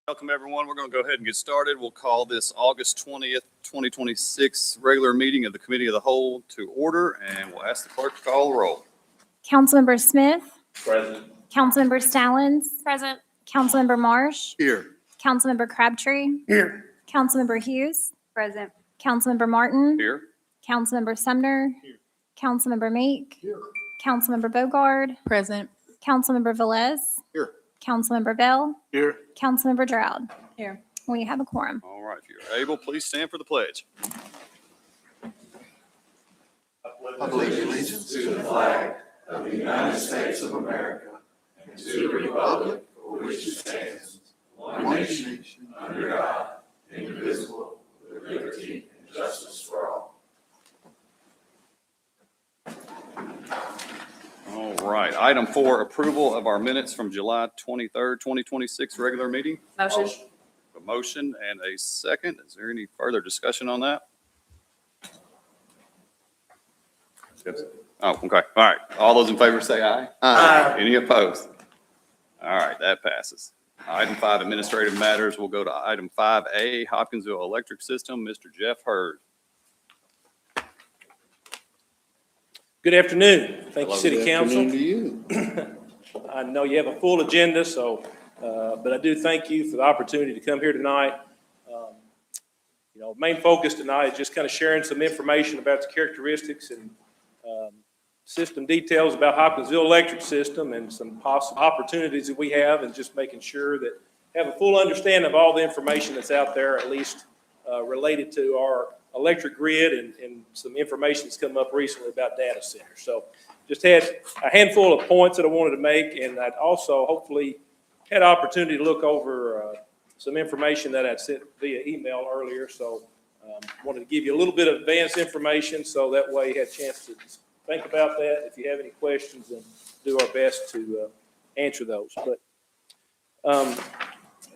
Welcome, everyone. We're going to go ahead and get started. We'll call this August 20th, 2026 regular meeting of the Committee of the Whole to order, and we'll ask the clerk to call the roll. Councilmember Smith. Present. Councilmember Stallings. Present. Councilmember Marsh. Here. Councilmember Crabtree. Here. Councilmember Hughes. Present. Councilmember Martin. Here. Councilmember Sumner. Here. Councilmember Meek. Here. Councilmember Bogard. Present. Councilmember Velez. Here. Councilmember Bell. Here. Councilmember Drought. Here. We have a quorum. All right, if you're able, please stand for the pledge. I pledge allegiance to the flag of the United States of America and to the republic for which it stands, one nation, under God, indivisible, with liberty and justice for all. All right, item 4, approval of our minutes from July 23rd, 2026 regular meeting. Motion. A motion and a second. Is there any further discussion on that? Oh, okay. All right. All those in favor say aye. Aye. Any opposed? All right, that passes. Item 5, administrative matters. We'll go to item 5A, Hopkinsville Electric System. Mr. Jeff Hurd. Good afternoon. Thank you, Hello, City good Council. afternoon to you. I know you have a full agenda, but I do thank you for the opportunity to come here tonight. Main focus tonight is just kind of sharing some information about the characteristics and system details about Hopkinsville Electric System and some possible opportunities that we have, and just making sure that have a full understanding of all the information that's out there, at least related to our electric grid and some information that's come up recently about data centers. So just had a handful of points that I wanted to make, and I'd also hopefully had opportunity to look over some information that I'd sent via email earlier. So wanted to give you a little bit of advanced information so that way you had a chance to think about that. If you have any questions, then do our best to answer those. But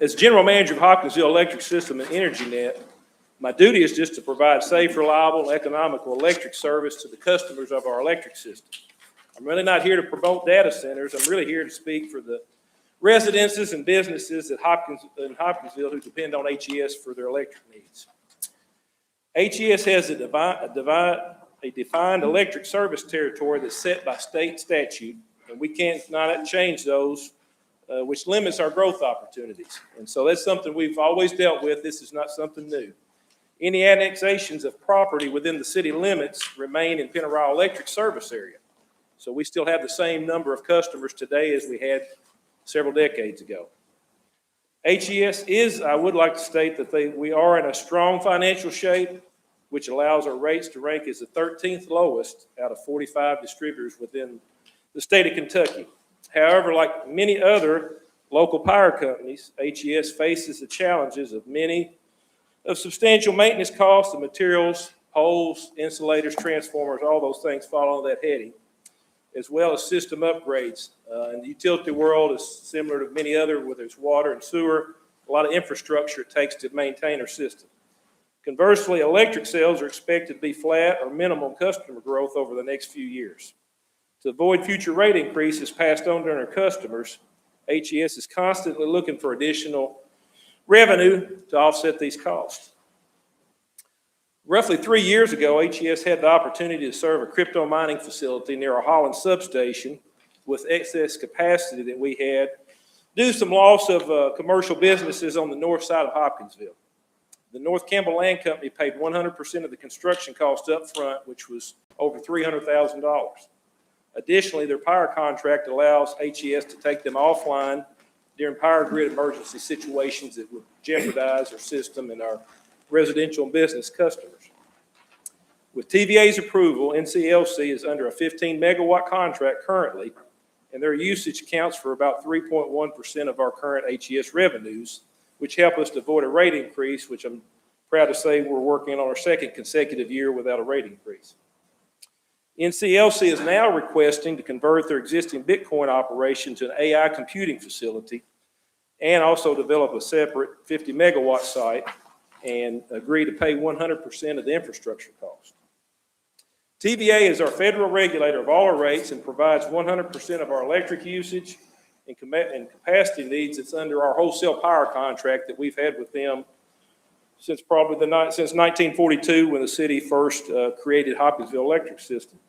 as General Manager of Hopkinsville Electric System and EnergyNet, my duty is just to provide safe, reliable, and economical electric service to the customers of our electric system. I'm really not here to promote data centers. I'm really here to speak for the residences and businesses in Hopkinsville who depend on HES for their electric needs. HES has a defined electric service territory that's set by state statute, and we cannot change those, which limits our growth opportunities. And so that's something we've always dealt with. This is not something new. Any annexations of property within the city limits remain in Penarol Electric service area. So we still have the same number of customers today as we had several decades ago. HES is, I would like to state that we are in a strong financial shape, which allows our rates to rank as the 13th lowest out of 45 distributors within the state of Kentucky. However, like many other local power companies, HES faces the challenges of substantial maintenance costs of materials, poles, insulators, transformers, all those things fall under that heading, as well as system upgrades. In the utility world, is similar to many other, whether it's water and sewer, a lot of infrastructure it takes to maintain our system. Conversely, electric sales are expected to be flat or minimum customer growth over the next few years. To avoid future rate increases passed on to our customers, HES is constantly looking for additional revenue to offset these costs. Roughly 3 years ago, HES had the opportunity to serve a crypto mining facility near our Holland substation with excess capacity that we had due to some loss of commercial businesses on the north side of Hopkinsville. The North Campbell Land Company paid 100% of the construction cost up front, which was over $300,000. Additionally, their power contract allows HES to take them offline during power grid emergency situations that would jeopardize our system and our residential and business customers. With TVA's approval, NCLC is under a 15 megawatt contract currently, and their usage accounts for about 3.1% of our current HES revenues, which help us to avoid a rate increase, which I'm proud to say we're working on our second consecutive year without a rate increase. NCLC is now requesting to convert their existing Bitcoin operation to an AI computing facility and also develop a separate 50 megawatt site and agree to pay 100% of the infrastructure cost. TVA is our federal regulator of all our rates and provides 100% of our electric usage and capacity needs that's under our wholesale power contract that we've had with them since probably since 1942, when the city first created Hopkinsville Electric System.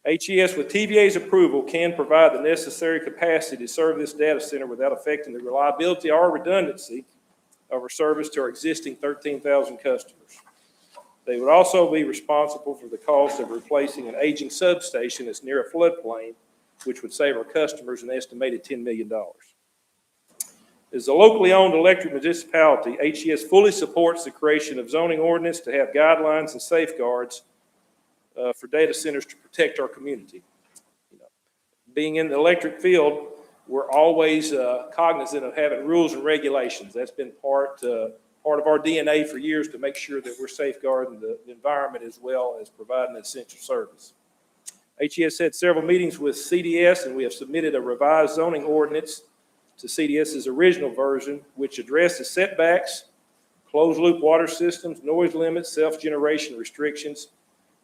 HES, with TVA's approval, can provide the necessary capacity to serve this data center without affecting the reliability or redundancy of our service to our existing 13,000 customers. They would also be responsible for the cost of replacing an aging substation that's near a floodplain, which would save our customers an estimated $10 million. As a locally owned electric municipality, HES fully supports the creation of zoning ordinance to have guidelines and safeguards for data centers to protect our community. Being in the electric field, we're always cognizant of having rules and regulations. That's been part of our DNA for years, to make sure that we're safeguarding the environment as well as providing essential service. HES had several meetings with CDS, and we have submitted a revised zoning ordinance to CDS's original version, which addresses setbacks, closed-loop water systems, noise limits, self-generation restrictions,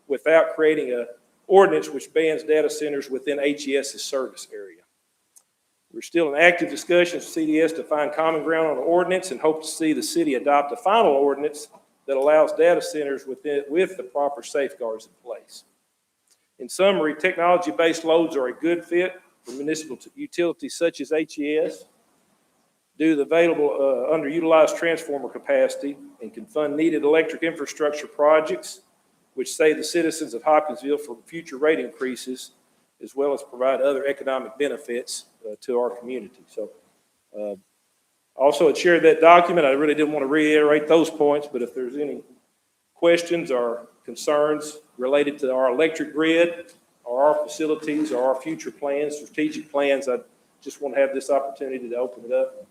without creating an ordinance which bans data centers within HES's service area. We're still in active discussions with CDS to find common ground on the ordinance, and hope to see the city adopt a final ordinance that allows data centers with the proper safeguards in place. In summary, technology-based loads are a good fit for municipal utilities such as HES, due to the available underutilized transformer capacity, and can fund needed electric infrastructure projects, which save the citizens of Hopkinsville from future rate increases, as well as provide other economic benefits to our community. So also had shared that document. I really didn't want to reiterate those points, but if there's any questions or concerns related to our electric grid or our facilities or our future plans, strategic plans, I just want to have this opportunity to open it up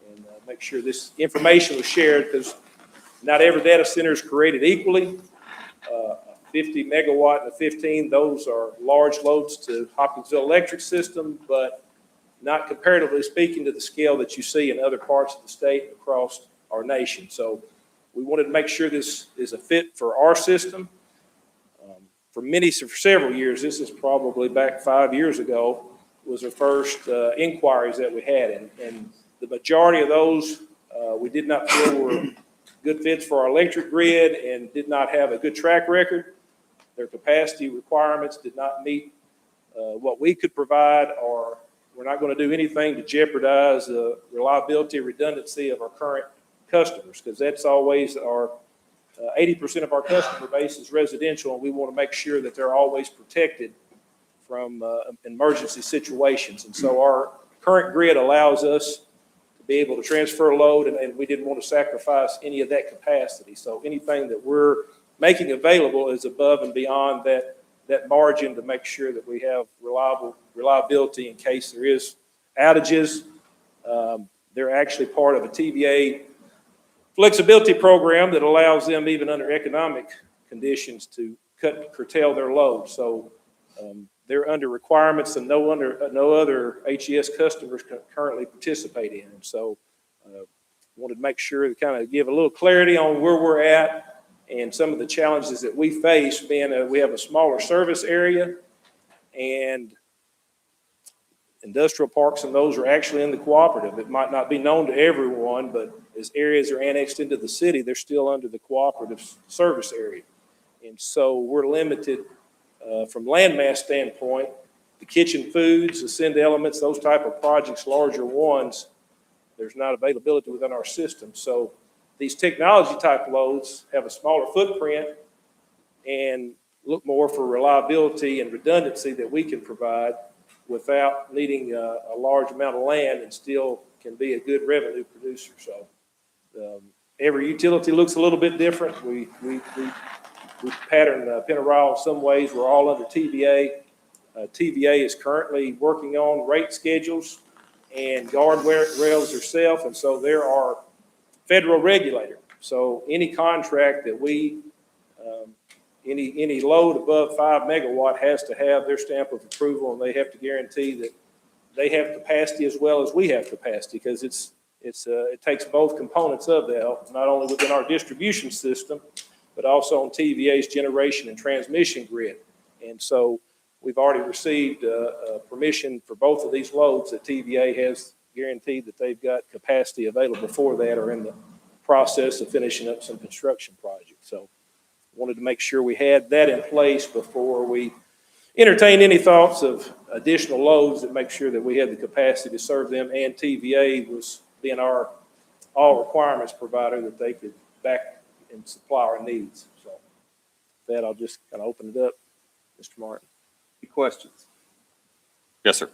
and make sure this information was shared, because not every data center is created equally. 50 megawatt and a 15, those are large loads to Hopkinsville Electric System, but not comparatively speaking to the scale that you see in other parts of the state across our nation. So we wanted to make sure this is a fit for our system. For several years, this is probably back 5 years ago, was our first inquiries that we had. And the majority of those we did not feel were good fits for our electric grid and did not have a good track record. Their capacity requirements did not meet what we could provide, or we're not going to do anything to jeopardize the reliability and redundancy of our current customers, because that's always our 80% of our customer base is residential, and we want to make sure that they're always protected from emergency situations. And so our current grid allows us to be able to transfer load, and we didn't want to sacrifice any of that capacity. So anything that we're making available is above and beyond that margin to make sure that we have reliability in case there is outages. They're actually part of a TVA flexibility program that allows them, even under economic conditions, to curtail their load. So they're under requirements that no other HES customers currently participate in. And so wanted to make sure to kind of give a little clarity on where we're at and some of the challenges that we face, being we have a smaller service area, and industrial parks and those are actually in the cooperative. It might not be known to everyone, but as areas are annexed into the city, they're still under the cooperative service area. And so we're limited from landmass standpoint. The kitchen foods, the Ascend Elements, those type of projects, larger ones, there's not availability within our system. So these technology type loads have a smaller footprint and look more for reliability and redundancy that we can provide without needing a large amount of land, and still can be a good revenue producer. So every utility looks a little bit different. We pattern Pennyrile in some ways. We're all under TVA. TVA is currently working on rate schedules and guardrails herself, and so there are federal regulator. So any contract that we, any load above 5 megawatt has to have their stamp of approval, and they have to guarantee that they have capacity as well as we have capacity, because it takes both components of that, not only within our distribution system, but also on TVA's generation and transmission grid. And so We've already received permission for both of these loads that TVA has guaranteed that they've got capacity available for that, or in the process of finishing up some construction projects. So wanted to make sure we had that in place before we entertain any thoughts of additional loads, that make sure that we had the capacity to serve them, and TVA was being our all requirements provider, that they could back and supply our needs. So with that, I'll just kind of open it up. Mr. Martin. Any questions? Yes, sir.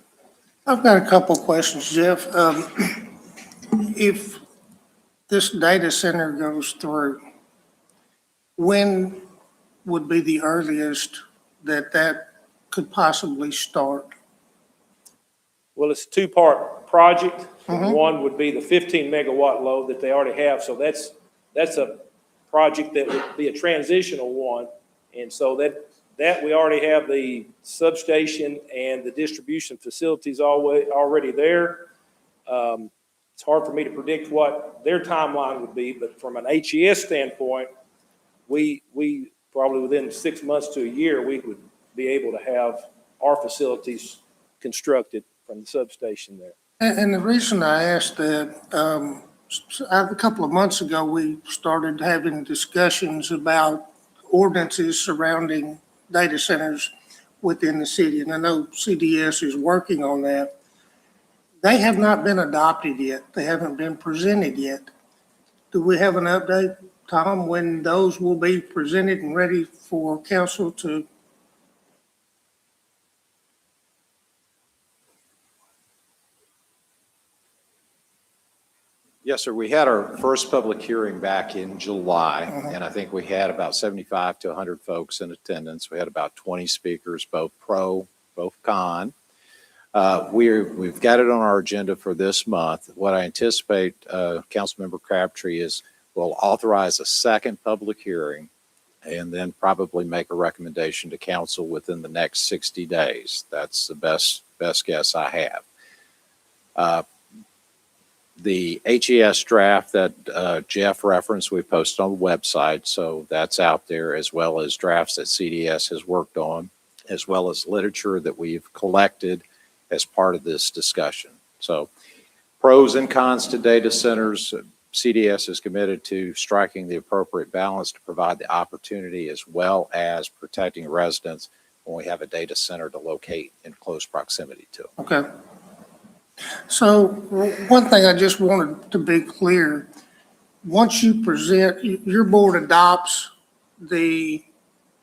I've got a couple questions, Jeff. If this data center goes through, when would be the earliest that could possibly start? Well, it's a two-part project. Mhm. One would be the 15 megawatt load that they already have. So that's a project that would be a transitional one. And so that we already have the substation and the distribution facilities already there. It's hard for me to predict what their timeline would be, but from an HES standpoint, we probably within 6 months to a year, we would be able to have our facilities constructed from the substation there. And the reason I asked that, a couple of months ago, we started having discussions about ordinances surrounding data centers within the city. And I know CDS is working on that. They have not been adopted yet. They haven't been presented yet. Do we have an update, Tom, when those will be presented and ready for council to? Yes, sir. We had our first public hearing back in July, and I think we had about 75 to 100 folks in attendance. We had about 20 speakers, both pro, both con. We've got it on our agenda for this month. What I anticipate, Councilmember Crabtree, is we'll authorize a second public hearing and then probably make a recommendation to council within the next 60 days. That's the best guess I have. The HES draft that Jeff referenced, we posted on the website, so that's out there, as well as drafts that CDS has worked on, as well as literature that we've collected as part of this discussion. So pros and cons to data centers. CDS is committed to striking the appropriate balance to provide the opportunity as well as protecting residents when we have a data center to locate in close proximity to. Okay. So one thing I just wanted to be clear, once you present, your board adopts the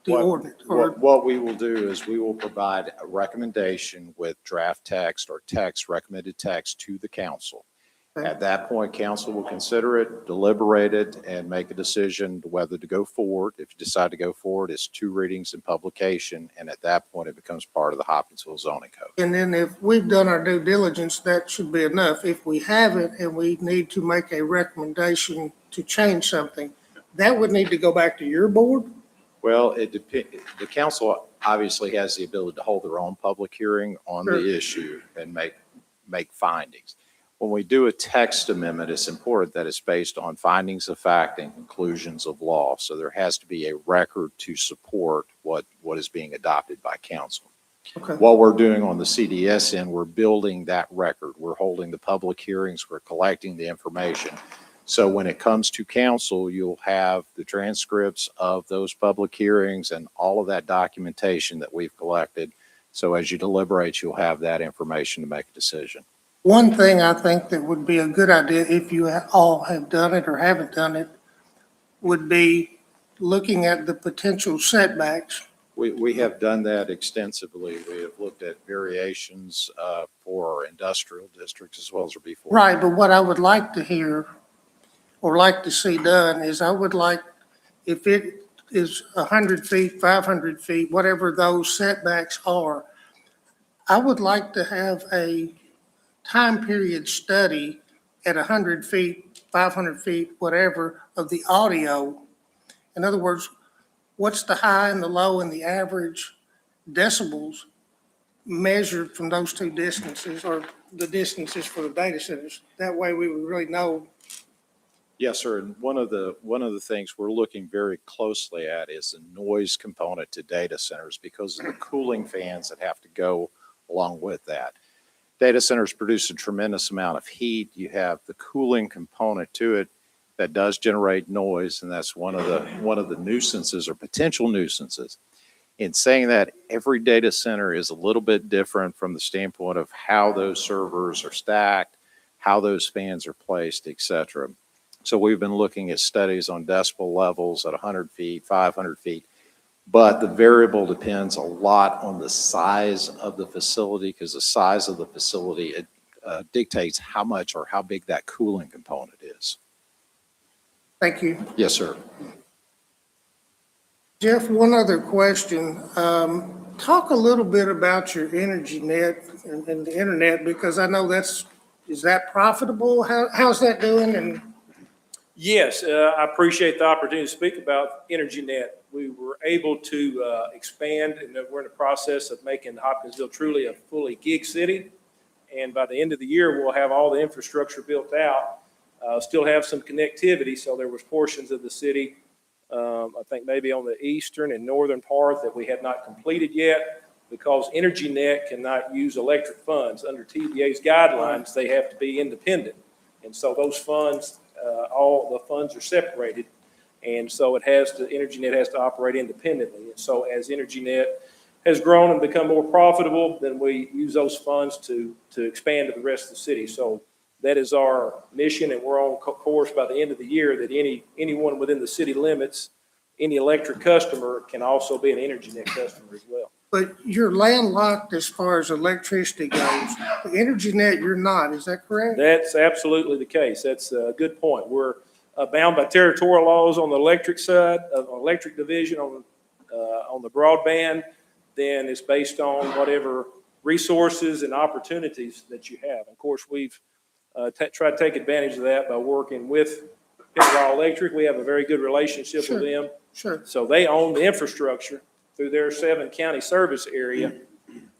ordinance. What we will do is we will provide a recommendation with draft text or recommended text to the council. Okay. At that point, council will consider it, deliberate it, and make a decision whether to go forward. If you decide to go forward, it's 2 readings and publication, and at that point, it becomes part of the Hopkinsville zoning code. And then if we've done our due diligence, that should be enough. If we haven't and we need to make a recommendation to change something, that would need to go back to your board? Well, it depends. The council obviously has the ability to hold their own public hearing on Sure. the issue and make findings. When we do a text amendment, it's important that it's based on findings of fact and conclusions of law. So there has to be a record to support what is being adopted by council. Okay. What we're doing on the CDS end, we're building that record. We're holding the public hearings. We're collecting the information. So when it comes to council, you'll have the transcripts of those public hearings and all of that documentation that we've collected. So as you deliberate, you'll have that information to make a decision. One thing I think that would be a good idea, if you all have done it or haven't done it, would be looking at the potential setbacks. We have done that extensively. We have looked at variations for industrial districts as well as our B4. Right, but what I would like to hear or like to see done is I would like, if it is 100 feet, 500 feet, whatever those setbacks are, I would like to have a time period study at 100 feet, 500 feet, whatever, of the audio. In other words, what's the high and the low and the average decibels measured from those 2 distances, or the distances for the data centers? That way we would really know Yes, sir. And one of the things we're looking very closely at is the noise component to data centers because of the cooling fans that have to go along with that. Data centers produce a tremendous amount of heat. You have the cooling component to it that does generate noise, and that's one of the nuisances or potential nuisances. In saying that, every data center is a little bit different from the standpoint of how those servers are stacked, how those fans are placed, et cetera. So we've been looking at studies on decibel levels at 100 feet, 500 feet, but the variable depends a lot on the size of the facility because the size of the facility dictates how much or how big that cooling component is. Thank you. Yes, sir. Jeff, one other question. Talk a little bit about your energy net and the internet, because I know is that profitable? How's that doing? And Yes, I appreciate the opportunity to speak about EnergyNet. We were able to expand, and we're in the process of making Hopkinsville truly a fully gig city. And by the end of the year, we'll have all the infrastructure built out. Still have some connectivity, so there was portions of the city, I think maybe on the eastern and northern part that we had not completed yet because EnergyNet cannot use electric funds. Under TVA's guidelines, they have to be independent. And so those funds, all the funds are separated. And so EnergyNet has to operate independently. And so as EnergyNet has grown and become more profitable, then we use those funds to expand to the rest of the city. So that is our mission, and we're on course by the end of the year that anyone within the city limits, any electric customer can also be an EnergyNet customer as well. but you're landlocked as far as electricity goes. The EnergyNet, you're not. Is that correct? That's absolutely the case. That's a good point. We're bound by territorial laws on the electric side, electric division on the broadband. Then it's based on whatever resources and opportunities that you have. Of course, we've tried to take advantage of that by working with Pittsburgh Electric. We have a very good relationship with them. Sure. So they own the infrastructure through their 7-county service area.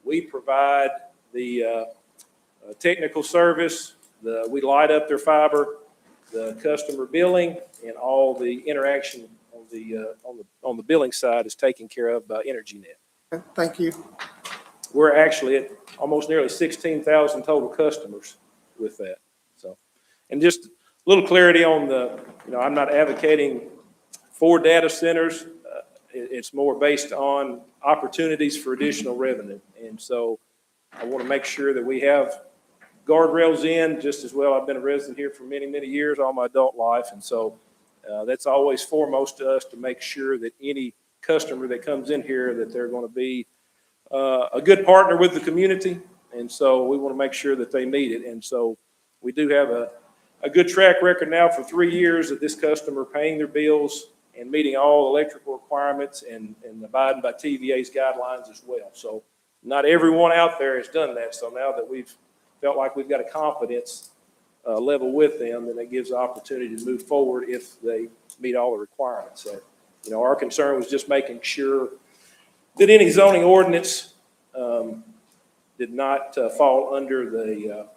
We provide the technical service, we light up their fiber, the customer billing, and all the interaction on the billing side is taken care of by EnergyNet. Thank you. We're actually at almost nearly 16,000 total customers with that. So, and just a little clarity on I'm not advocating for data centers. It's more based on opportunities for additional revenue. And so I want to make sure that we have guardrails in just as well. I've been a resident here for many, many years, all my adult life. And so that's always foremost to us to make sure that any customer that comes in here, that they're going to be a good partner with the community. And so we want to make sure that they meet it. And so we do have a good track record now for 3 years of this customer paying their bills and meeting all electrical requirements and abiding by TVA's guidelines as well. So not everyone out there has done that. So now that we've felt like we've got a confidence level with them, then it gives the opportunity to move forward if they meet all the requirements. So, our concern was just making sure that any zoning ordinance did not fall under the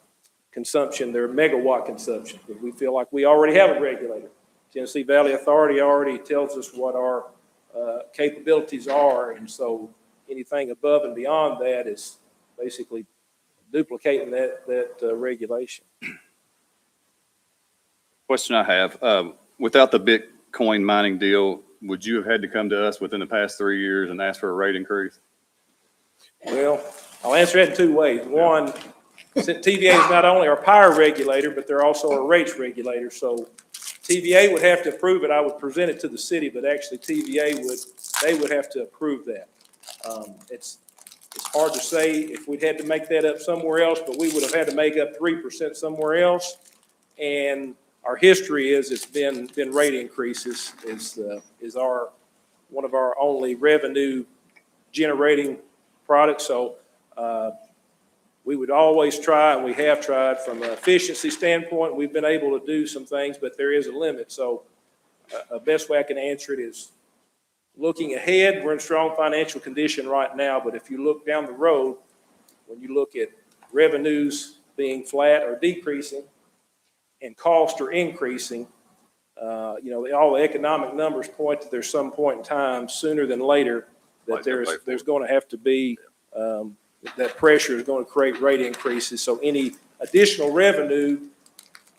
consumption, their megawatt consumption. But we feel like we already have a regulator. Tennessee Valley Authority already tells us what our capabilities are, and so anything above and beyond that is basically duplicating that regulation. Question I have, without the Bitcoin mining deal, would you have had to come to us within the past 3 years and ask for a rate increase? Well, I'll answer that in two ways. One, TVA is not only our power regulator, but they're also our rates regulator. So TVA would have to approve it. I would present it to the city, but actually TVA would have to approve that. It's hard to say if we'd had to make that up somewhere else, but we would have had to make up 3% somewhere else. And our history is it's been rate increases is one of our only revenue generating products. So we would always try, and we have tried from an efficiency standpoint. We've been able to do some things, but there is a limit. So the best way I can answer it is looking ahead. We're in strong financial condition right now, but if you look down the road, when you look at revenues being flat or decreasing and costs are increasing, All the economic numbers point that there's some point in time, sooner than later, that Like they'll pay for there's it. going to have to be, that pressure is going to create rate increases. So any additional revenue,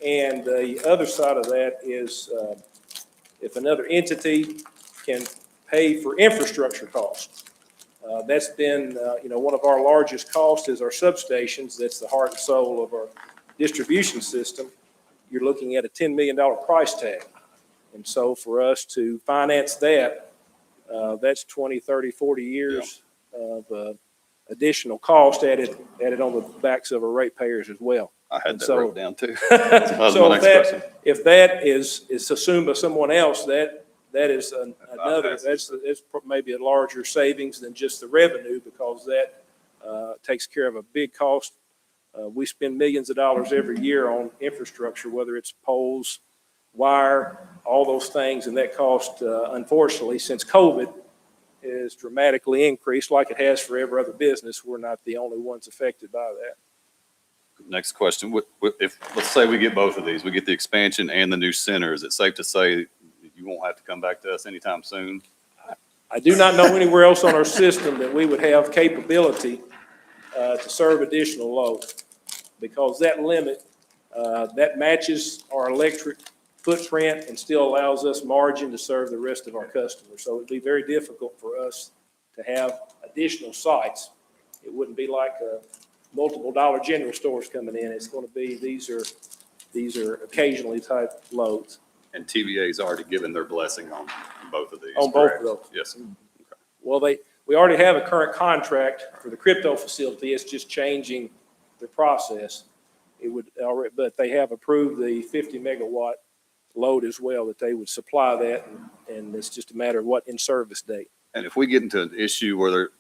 and the other side of that is if another entity can pay for infrastructure costs. That's been, one of our largest costs is our substations. That's the heart and soul of our distribution system. You're looking at a $10 million price tag. And so for us to finance that, that's 20, 30, 40 years of additional cost added on the backs of our ratepayers as well. I had And that so- wrote down too. That was So my next question. if that is assumed by someone else, that is another, that's maybe a larger savings than just the revenue, because that takes care of a big cost. We spend millions of dollars every year on infrastructure, whether it's poles, wire, all those things, and that cost, unfortunately, since COVID, is dramatically increased like it has for every other business. We're not the only ones affected by that. Next question. Let's say we get both of these, we get the expansion and the new center. Is it safe to say you won't have to come back to us anytime soon? I do not know anywhere else on our system that we would have capability to serve additional load, because that limit, that matches our electric footprint and still allows us margin to serve the rest of our customers. So it'd be very difficult for us to have additional sites. It wouldn't be like multiple Dollar General stores coming in. It's going to be, these are occasionally type loads. And TVA's already given their blessing on both of these. On both of correct? those. Yes, sir. Well, we already have a current contract for the crypto facility. It's just changing the process. It would already, but they have approved the 50 megawatt load as well, that they would supply that, and it's just a matter of what in-service date. And if we get into an issue where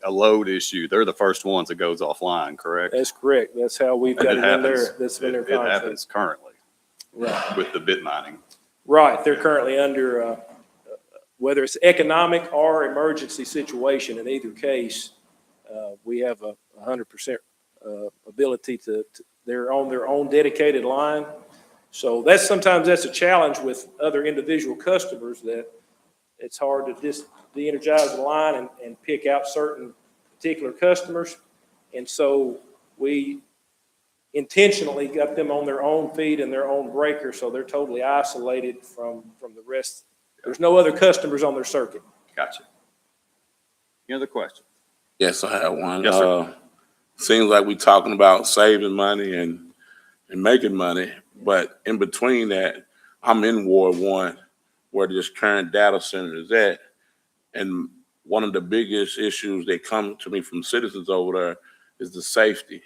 a load issue, they're the first ones that goes offline, correct? That's correct. That's how we've And got it it in happens. there. That's in their It contract. happens currently Right. with the bit mining. Right. They're currently under, whether it's economic or emergency situation, in either case, we have a 100% ability they're on their own dedicated line. So sometimes that's a challenge with other individual customers, that it's hard to just de-energize the line and pick out certain particular customers. And so we intentionally got them on their own feed and their own breaker, so they're totally isolated from the rest. There's no other customers on their circuit. Gotcha. Any other questions? Yes, I have one. Yes, sir. Seems like we're talking about saving money and making money, but in between that, I'm in Ward 1, where this current data center is at. And one of the biggest issues that come to me from citizens over there is the safety.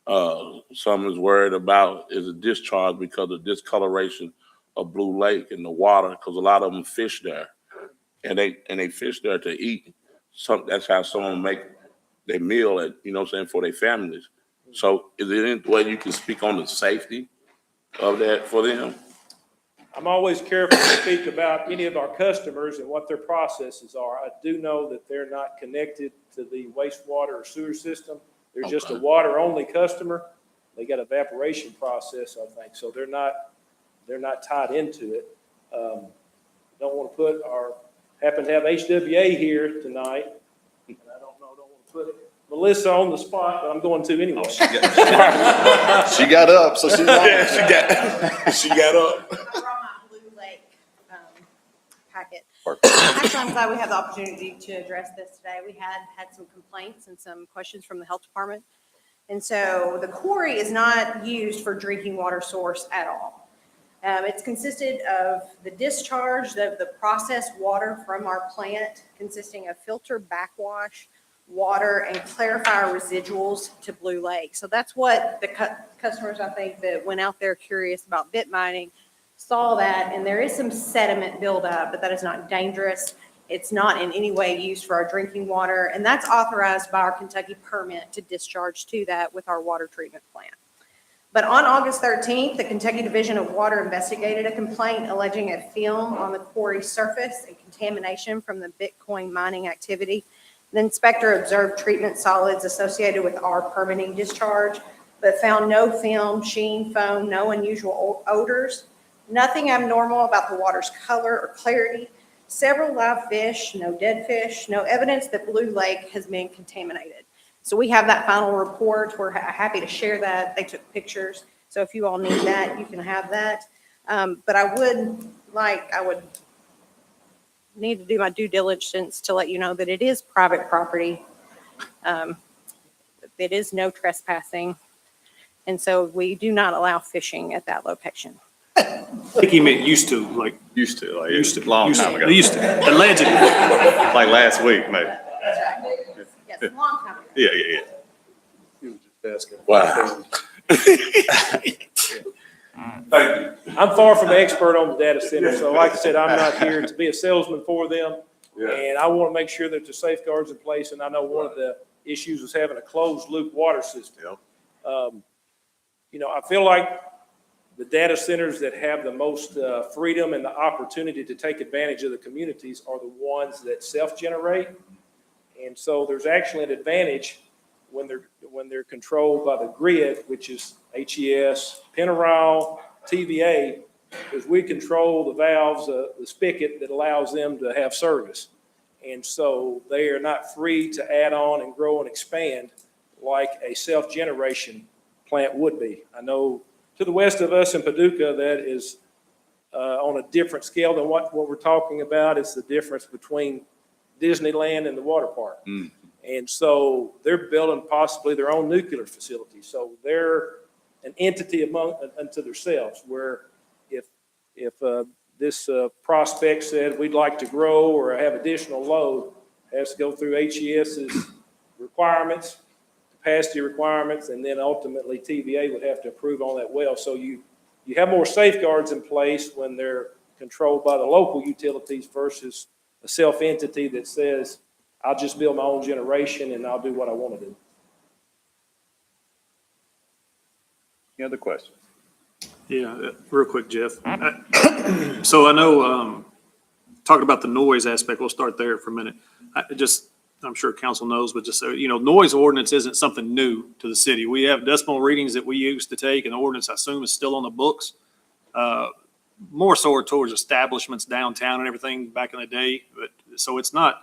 Some is worried about is a discharge because of discoloration of Blue Lake in the water, because a lot of them fish there, and they fish there to eat. That's how someone make their meal at, for their families. So is there any way you can speak on the safety of that for them? I'm always careful to speak about any of our customers and what their processes are. I do know that they're not connected to the wastewater or sewer system. They're just a water-only customer. They got an evaporation process, I think, so they're not tied into it. Don't want to happen to have HWEA here tonight, and I don't want to put Melissa on the spot, but I'm going to anyway. She got up, so she's on. She got up. I brought my Blue Lake packet. Perfect. Actually, I'm glad we have the opportunity to address this today. We had some complaints and some questions from the health department. And so the quarry is not used for drinking water source at all. It's consisted of the discharge of the processed water from our plant, consisting of filter backwash, water, and clarifier residuals to Blue Lake. So that's what the customers, I think, that went out there curious about bit mining saw that, and there is some sediment buildup, but that is not dangerous. It's not in any way used for our drinking water, and that's authorized by our Kentucky permit to discharge to that with our water treatment plant. But on August 13th, the Kentucky Division of Water investigated a complaint alleging a film on the quarry surface and contamination from the Bitcoin mining activity. The inspector observed treatment solids associated with our permitting discharge, but found no film, sheen, foam, no unusual odors. Nothing abnormal about the water's color or clarity. Several live fish, no dead fish, no evidence that Blue Lake has been contaminated. So we have that final report. We're happy to share that. They took pictures. So if you all need that, you can have that. But I would need to do my due diligence to let you know that it is private property. It is no trespassing. And so we do not allow fishing at that location. I think he meant used to, like, Used to, like, used to. long time ago. They used to, allegedly. Like last week, maybe. Yes, a long time ago. Yeah, yeah, yeah. Wow. Thank you. I'm far from an expert on the data center, so like I said, I'm not here to be a salesman for them. Yeah. And I want to make sure that the safeguards in place, and I know one of the issues is having a closed loop water system. You know, I feel like the data centers that have the most freedom and the opportunity to take advantage of the communities are the ones that self-generate. And so there's actually an advantage when they're controlled by the grid, which is HES, Penarol, TVA, because we control the valves, the spigot that allows them to have service. And so they are not free to add on and grow and expand like a self-generation plant would be. I know to the west of us in Paducah, that is on a different scale than what we're talking about. It's the difference between Disneyland and the water park. And so they're building possibly their own nuclear facility. So they're an entity unto themselves, where if this prospect said we'd like to grow or have additional load, it has to go through HES's requirements, capacity requirements, and then ultimately TVA would have to approve on that well. So you have more safeguards in place when they're controlled by the local utilities versus a self-entity that says, I'll just build my own generation and I'll do what I want to do. Any other questions? Yeah, real quick, Jeff. So I know, talking about the noise aspect, we'll start there for a minute. I'm sure council knows, but just so, you know, noise ordinance isn't something new to the city. We have decimal readings that we used to take, and the ordinance, I assume, is still on the books. More so towards establishments downtown and everything back in the day. But so it's not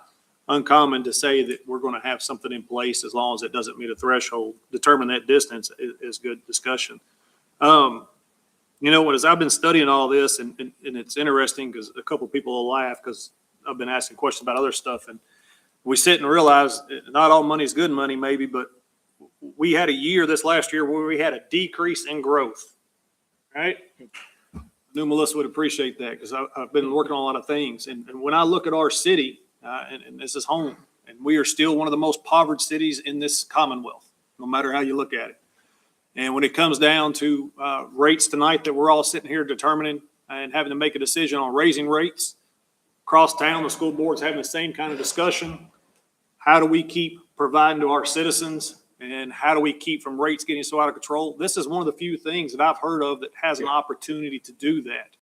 uncommon to say that we're going to have something in place as long as it doesn't meet a threshold. Determine that distance is good discussion. You know, as I've been studying all this, and it's interesting because a couple of people will laugh because I've been asking questions about other stuff, and we sit and realize not all money is good money, maybe, but we had a year this last year where we had a decrease in growth, right? I knew Melissa would appreciate that because I've been working on a lot of things. And when I look at our city, and this is home, and we are still one of the most impoverished cities in this Commonwealth, no matter how you look at it. And when it comes down to rates tonight that we're all sitting here determining and having to make a decision on raising rates, across town, the school board's having the same kind of discussion. How do we keep providing to our citizens, and how do we keep from rates getting so out of control? This is one of the few things that I've heard of that has an opportunity to do that.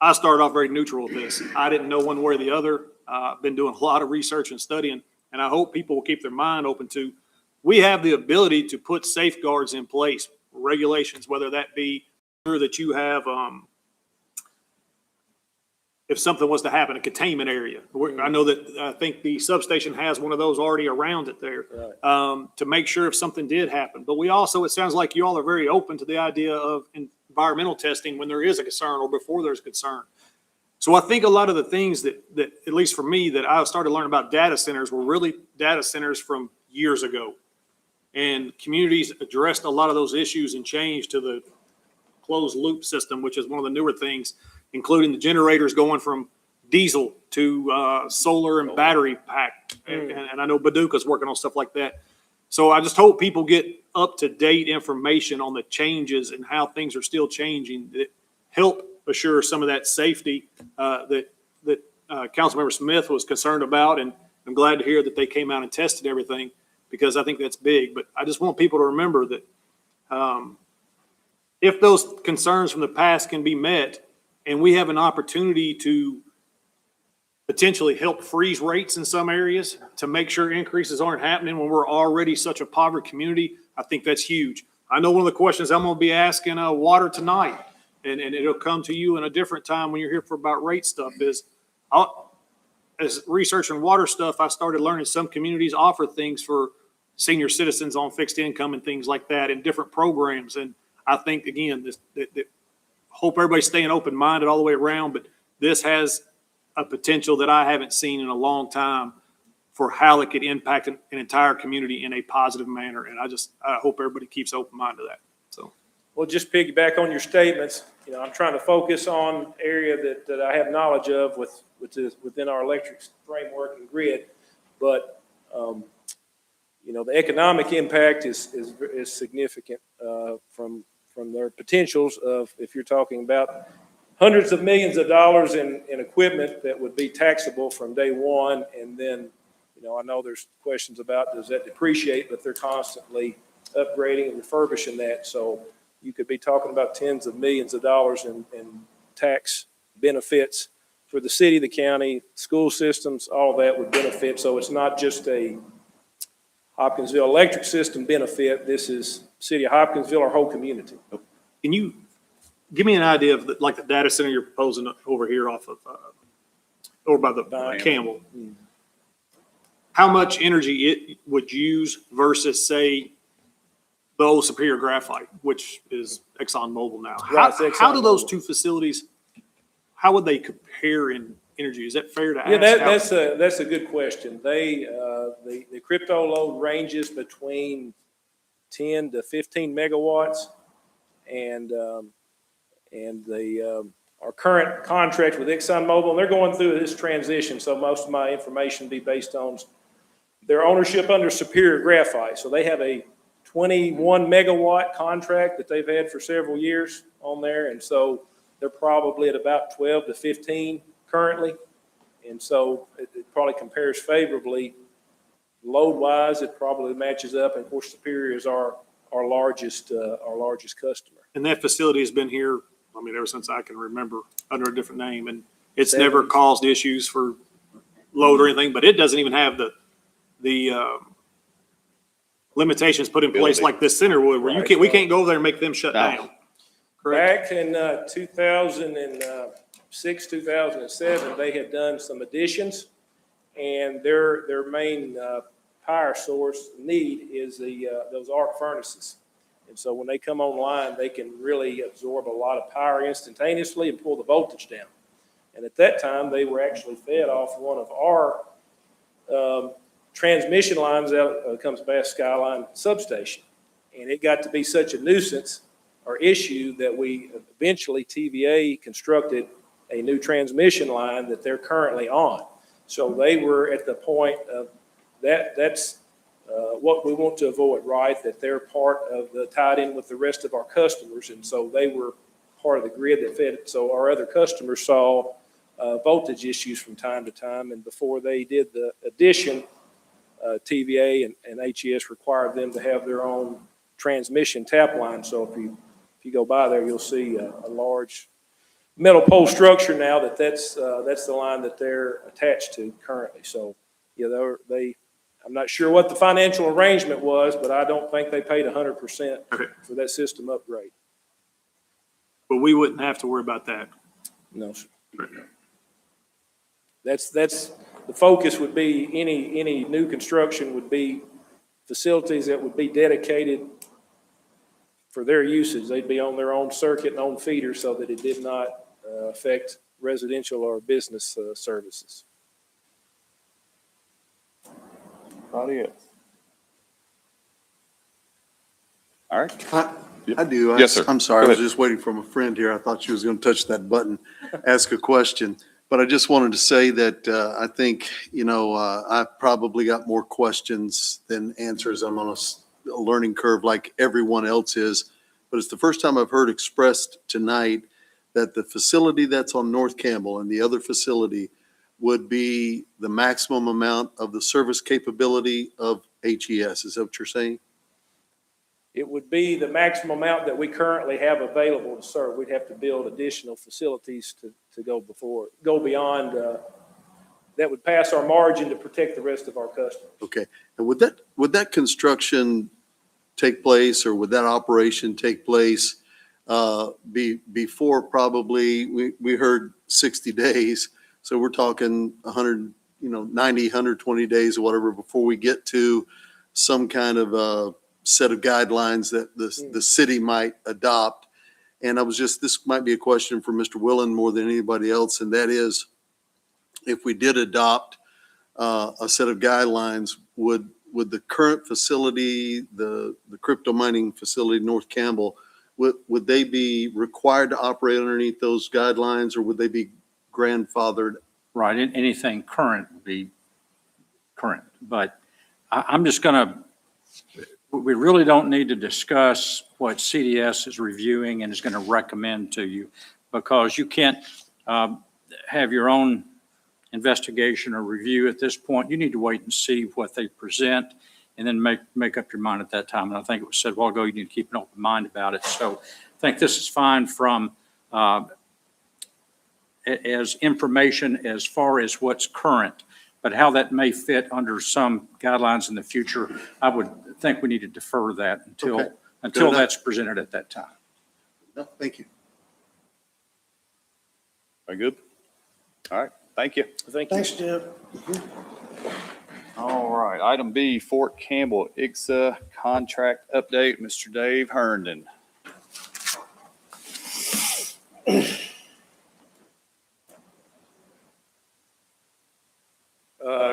I started off very neutral with this. I didn't know one way or the other. I've been doing a lot of research and studying, and I hope people will keep their mind open to, we have the ability to put safeguards in place, regulations, whether that be sure that you have, if something was to happen, a containment area. I know that I think the substation has one of those already around it there, to make sure if something did happen. But we also, it sounds like you all are very open to the idea of environmental testing when there is a concern or before there's concern. So I think a lot of the things that at least for me, that I started learning about data centers were really data centers from years ago. And communities addressed a lot of those issues and changed to the closed loop system, which is one of the newer things, including the generators going from diesel to solar and battery pack. And I know Paducah's working on stuff like that. So I just hope people get up-to-date information on the changes and how things are still changing that help assure some of that safety that Councilmember Smith was concerned about. And I'm glad to hear that they came out and tested everything, because I think that's big. But I just want people to remember that if those concerns from the past can be met, and we have an opportunity to potentially help freeze rates in some areas to make sure increases aren't happening when we're already such a poverty community, I think that's huge. I know one of the questions I'm going to be asking water tonight, and it'll come to you in a different time when you're here for about rate stuff is, as researching water stuff, I started learning some communities offer things for senior citizens on fixed income and things like that in different programs. And I think, again, hope everybody's staying open-minded all the way around, but this has a potential that I haven't seen in a long time for how it could impact an entire community in a positive manner. And I hope everybody keeps open-minded to that. So, Well, just piggyback on your statements, I'm trying to focus on area that I have knowledge of within our electric framework and grid. But, the economic impact is significant from their potentials of, if you're talking about hundreds of millions of dollars in equipment that would be taxable from day one. And then, I know there's questions about, does that depreciate, but they're constantly upgrading and refurbishing that. So you could be talking about tens of millions of dollars in tax benefits for the city, the county, school systems, all that would benefit. So it's not just a Hopkinsville electric system benefit. This is city of Hopkinsville, our whole community. can you give me an idea of like the data center you're proposing over here off of, over by the Campbell? How much energy it would use versus, say, the old Superior Graphite, which is ExxonMobil now? Right, it's How do those ExxonMobil. two facilities, how would they compare in energy? Is that fair to ask? Yeah, that's a good question. The crypto load ranges between 10 to 15 megawatts, and our current contract with ExxonMobil, they're going through this transition, so most of my information be based on their ownership under Superior Graphite. So they have a 21 megawatt contract that they've had for several years on there, and so they're probably at about 12 to 15 currently, and so it probably compares favorably. Load-wise, it probably matches up, and of course Superior is our largest customer. And that facility has been here, I mean, ever since I can remember, under a different name, and it's 70s. never caused issues for load or anything, but it doesn't even have the limitations put in place like this center would, where we can't go over there and make them shut down. Correct? Back in 2006, 2007, they had done some additions, and their main power source need is those arc furnaces. And so when they come online, they can really absorb a lot of power instantaneously and pull the voltage down. And at that time, they were actually fed off one of our transmission lines out comes past Skyline substation. And it got to be such a nuisance or issue that we eventually, TVA constructed a new transmission line that they're currently on. So they were at the point of that's what we want to avoid, right? That they're part of tied in with the rest of our customers. And so they were part of the grid that fed it. So our other customers saw voltage issues from time to time. And before they did the addition, TVA and HES required them to have their own transmission tap line. So if you go by there, you'll see a large metal pole structure now that's the line that they're attached to currently. So yeah, I'm not sure what the financial arrangement was, but I don't think they paid 100% for that system upgrade. But we wouldn't have to worry about that. No, sir. That's the focus would be any new construction would be facilities that would be dedicated for their usage. They'd be on their own circuit and own feeder so that it did not affect residential or business services. Anybody else? All right. I do. Yes, sir. I'm sorry. Go I was ahead. just waiting for my friend here. I thought she was going to touch that button, ask a question. But I just wanted to say that I think, I've probably got more questions than answers. I'm on a learning curve like everyone else is. But it's the first time I've heard expressed tonight that the facility that's on North Campbell and the other facility would be the maximum amount of the service capability of HES. Is that what you're saying? It would be the maximum amount that we currently have available to serve. We'd have to build additional facilities to go beyond, that would pass our margin to protect the rest of our customers. Okay. And would that construction take place, or would that operation take place before probably, we heard 60 days. So we're talking 100, 90, 120 days or whatever before we get to some kind of set of guidelines that the city might adopt. And this might be a question for Mr. Willen more than anybody else, and that is, if we did adopt a set of guidelines, would the current facility, the crypto mining facility, North Campbell, would they be required to operate underneath those guidelines, or would they be grandfathered? Right, anything current would be current, but I'm just gonna, we really don't need to discuss what CDS is reviewing and is gonna recommend to you, because you can't have your own investigation or review at this point. You need to wait and see what they present and then make up your mind at that time. And I think it was said a while ago, you need to keep an open mind about it. So I think this is fine from as information as far as what's current, but how that may fit under some guidelines in the future, I would think we need to defer that until that's presented at that time. No, thank you. Very good. All right, thank you. Thank you. Thanks, Jeff. All right, item B, Fort Campbell IGSA contract update, Mr. Dave Herndon.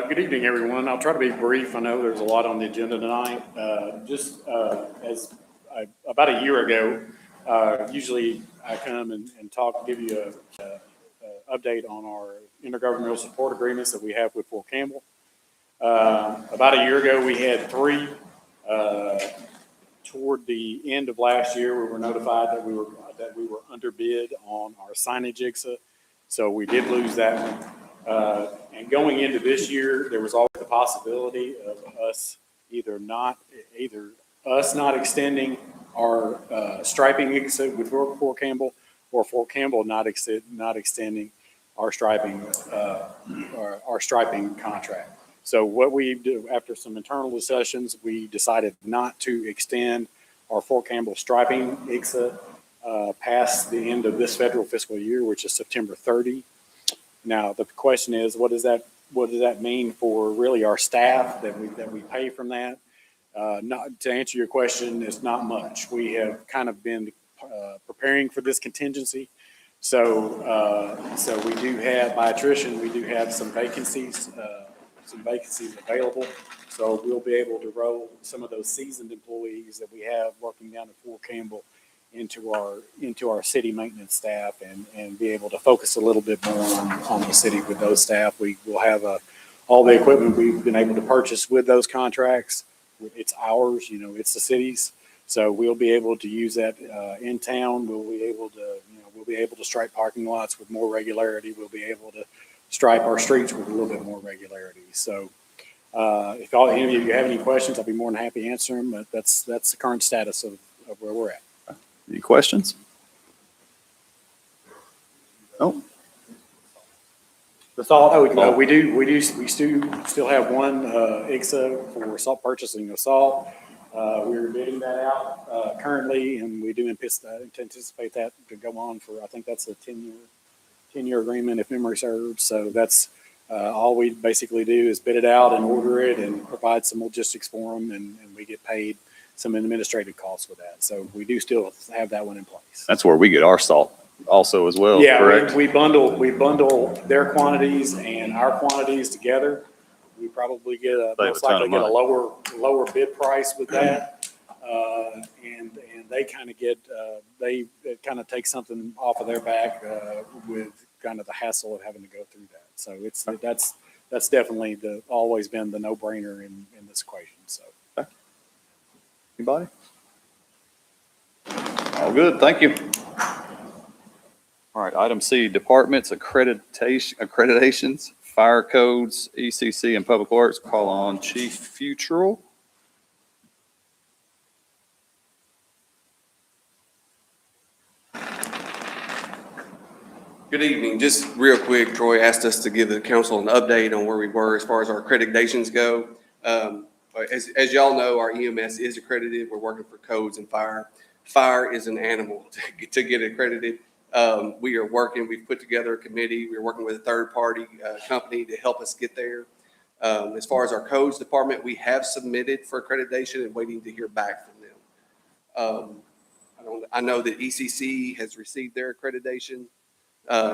Good evening, everyone. I'll try to be brief. I know there's a lot on the agenda tonight. About a year ago, usually I come and talk, give you a update on our intergovernmental support agreements that we have with Fort Campbell. About a year ago, we had 3. Toward the end of last year, we were notified that we were underbid on our signage IGSA, so we did lose that one. And going into this year, there was always the possibility of us either not extending our striping IGSA with Fort Campbell, or Fort Campbell not extending our striping contract. So what we do, after some internal discussions, we decided not to extend our Fort Campbell striping IGSA past the end of this federal fiscal year, which is September 30. Now, the question is, what does that mean for really our staff that we pay from that? Not to answer your question, it's not much. We have kind of been preparing for this contingency. So we do have, by attrition, we do have some vacancies available. So we'll be able to roll some of those seasoned employees that we have working down at Fort Campbell into our city maintenance staff, and be able to focus a little bit more on the city with those staff. We will have all the equipment we've been able to purchase with those contracts. It's ours, it's the city's. So we'll be able to use that in town. We'll be able to stripe parking lots with more regularity. We'll be able to stripe our streets with a little bit more regularity. So if any of you have any questions, I'll be more than happy to answer them. But that's the current status of where we're at. Any questions? No? That's all. We still have one IGSA for salt purchasing of salt. We're bidding that out currently, and we do anticipate that to go on for, I think that's a 10-year agreement if memory serves. So that's all we basically do is bid it out and order it and provide some logistics for them, and we get paid some administrative costs with that. So we do still have that one in place. That's where we get our salt also as well, Yeah, correct? we bundle their quantities and our quantities together. We probably most likely get a lower bid price with that. And they kind of it kind of takes something off of their back with kind of the hassle of having to go through that. So that's definitely always been the no-brainer in this equation. So. Anybody? All good, thank you. All right, item C, departments, accreditations, fire codes, ECC, and public works. Call on Chief Futrell. Good evening. Just real quick, Troy asked us to give the council an update on where we were as far as our accreditations go. as y'all know, our EMS is accredited. We're working for codes and fire. Fire is an animal to get accredited. We've put together a committee. We're working with a third-party company to help us get there. As far as our codes department, we have submitted for accreditation and waiting to hear back from them. I know that ECC has received their accreditation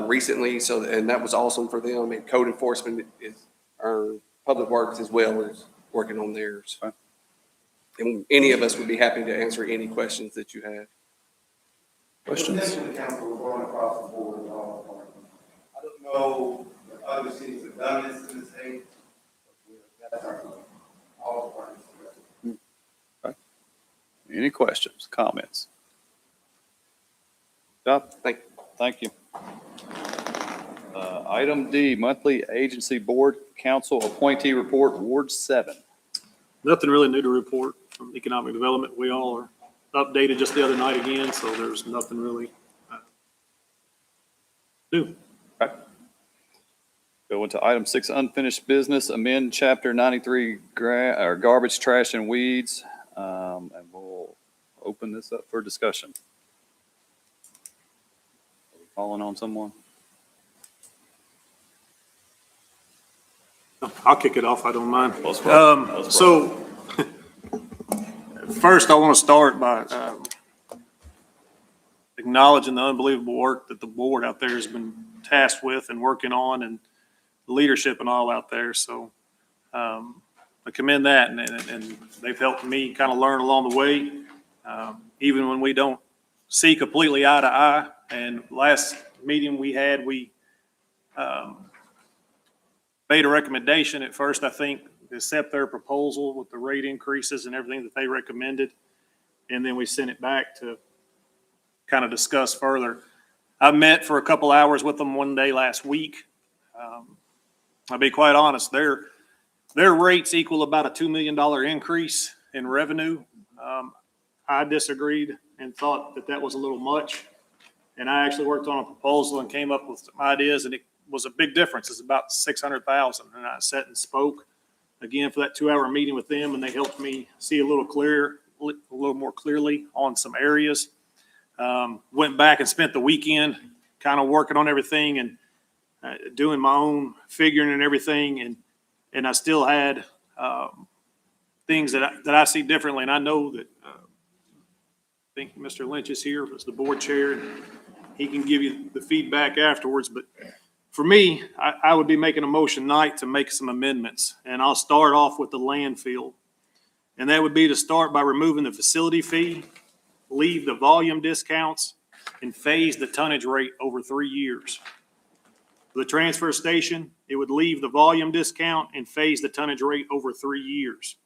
recently, and that was awesome for them. And code enforcement our Public Works as well is working on theirs. And any of us would be happy to answer any questions that you have. Questions? The council was going across the board with all departments. I don't know if other cities have done this in the state. That's our goal. All departments. Okay. Any questions, comments? Thank you. Item D, monthly agency board council appointee report, Ward 7. Nothing really new to report from economic development. We all are updated just the other night again, so there's nothing really new. Okay. Go into item 6, unfinished business, amend chapter 93 garbage, trash, and weeds. And we'll open this up for discussion. Are we calling on someone? I'll kick it off. I don't mind. Let's roll. So first, I want to start by acknowledging the unbelievable work that the board out there has been tasked with and working on, and the leadership and all out there. So I commend that, and they've helped me kind of learn along the way, even when we don't see completely eye to eye. And last meeting we had, we made a recommendation at first, I think, to accept their proposal with the rate increases and everything that they recommended. And then we sent it back to kind of discuss further. I met for a couple hours with them one day last week. I'll be quite honest, their rates equal about a $2 million increase in revenue. I disagreed and thought that was a little much. And I actually worked on a proposal and came up with some ideas, and it was a big difference. It's about $600,000. And I sat and spoke again for that 2-hour meeting with them, and they helped me see a little more clearly on some areas. Went back and spent the weekend kind of working on everything and doing my own figuring and everything. And I still had things that I see differently. And I know that I think Mr. Lynch is here as the board chair, and he can give you the feedback afterwards. But for me, I would be making a motion tonight to make some amendments. And I'll start off with the landfill. And that would be to start by removing the facility fee, leave the volume discounts, and phase the tonnage rate over 3 years. For the transfer station, it would leave the volume discount and phase the tonnage rate over 3 years.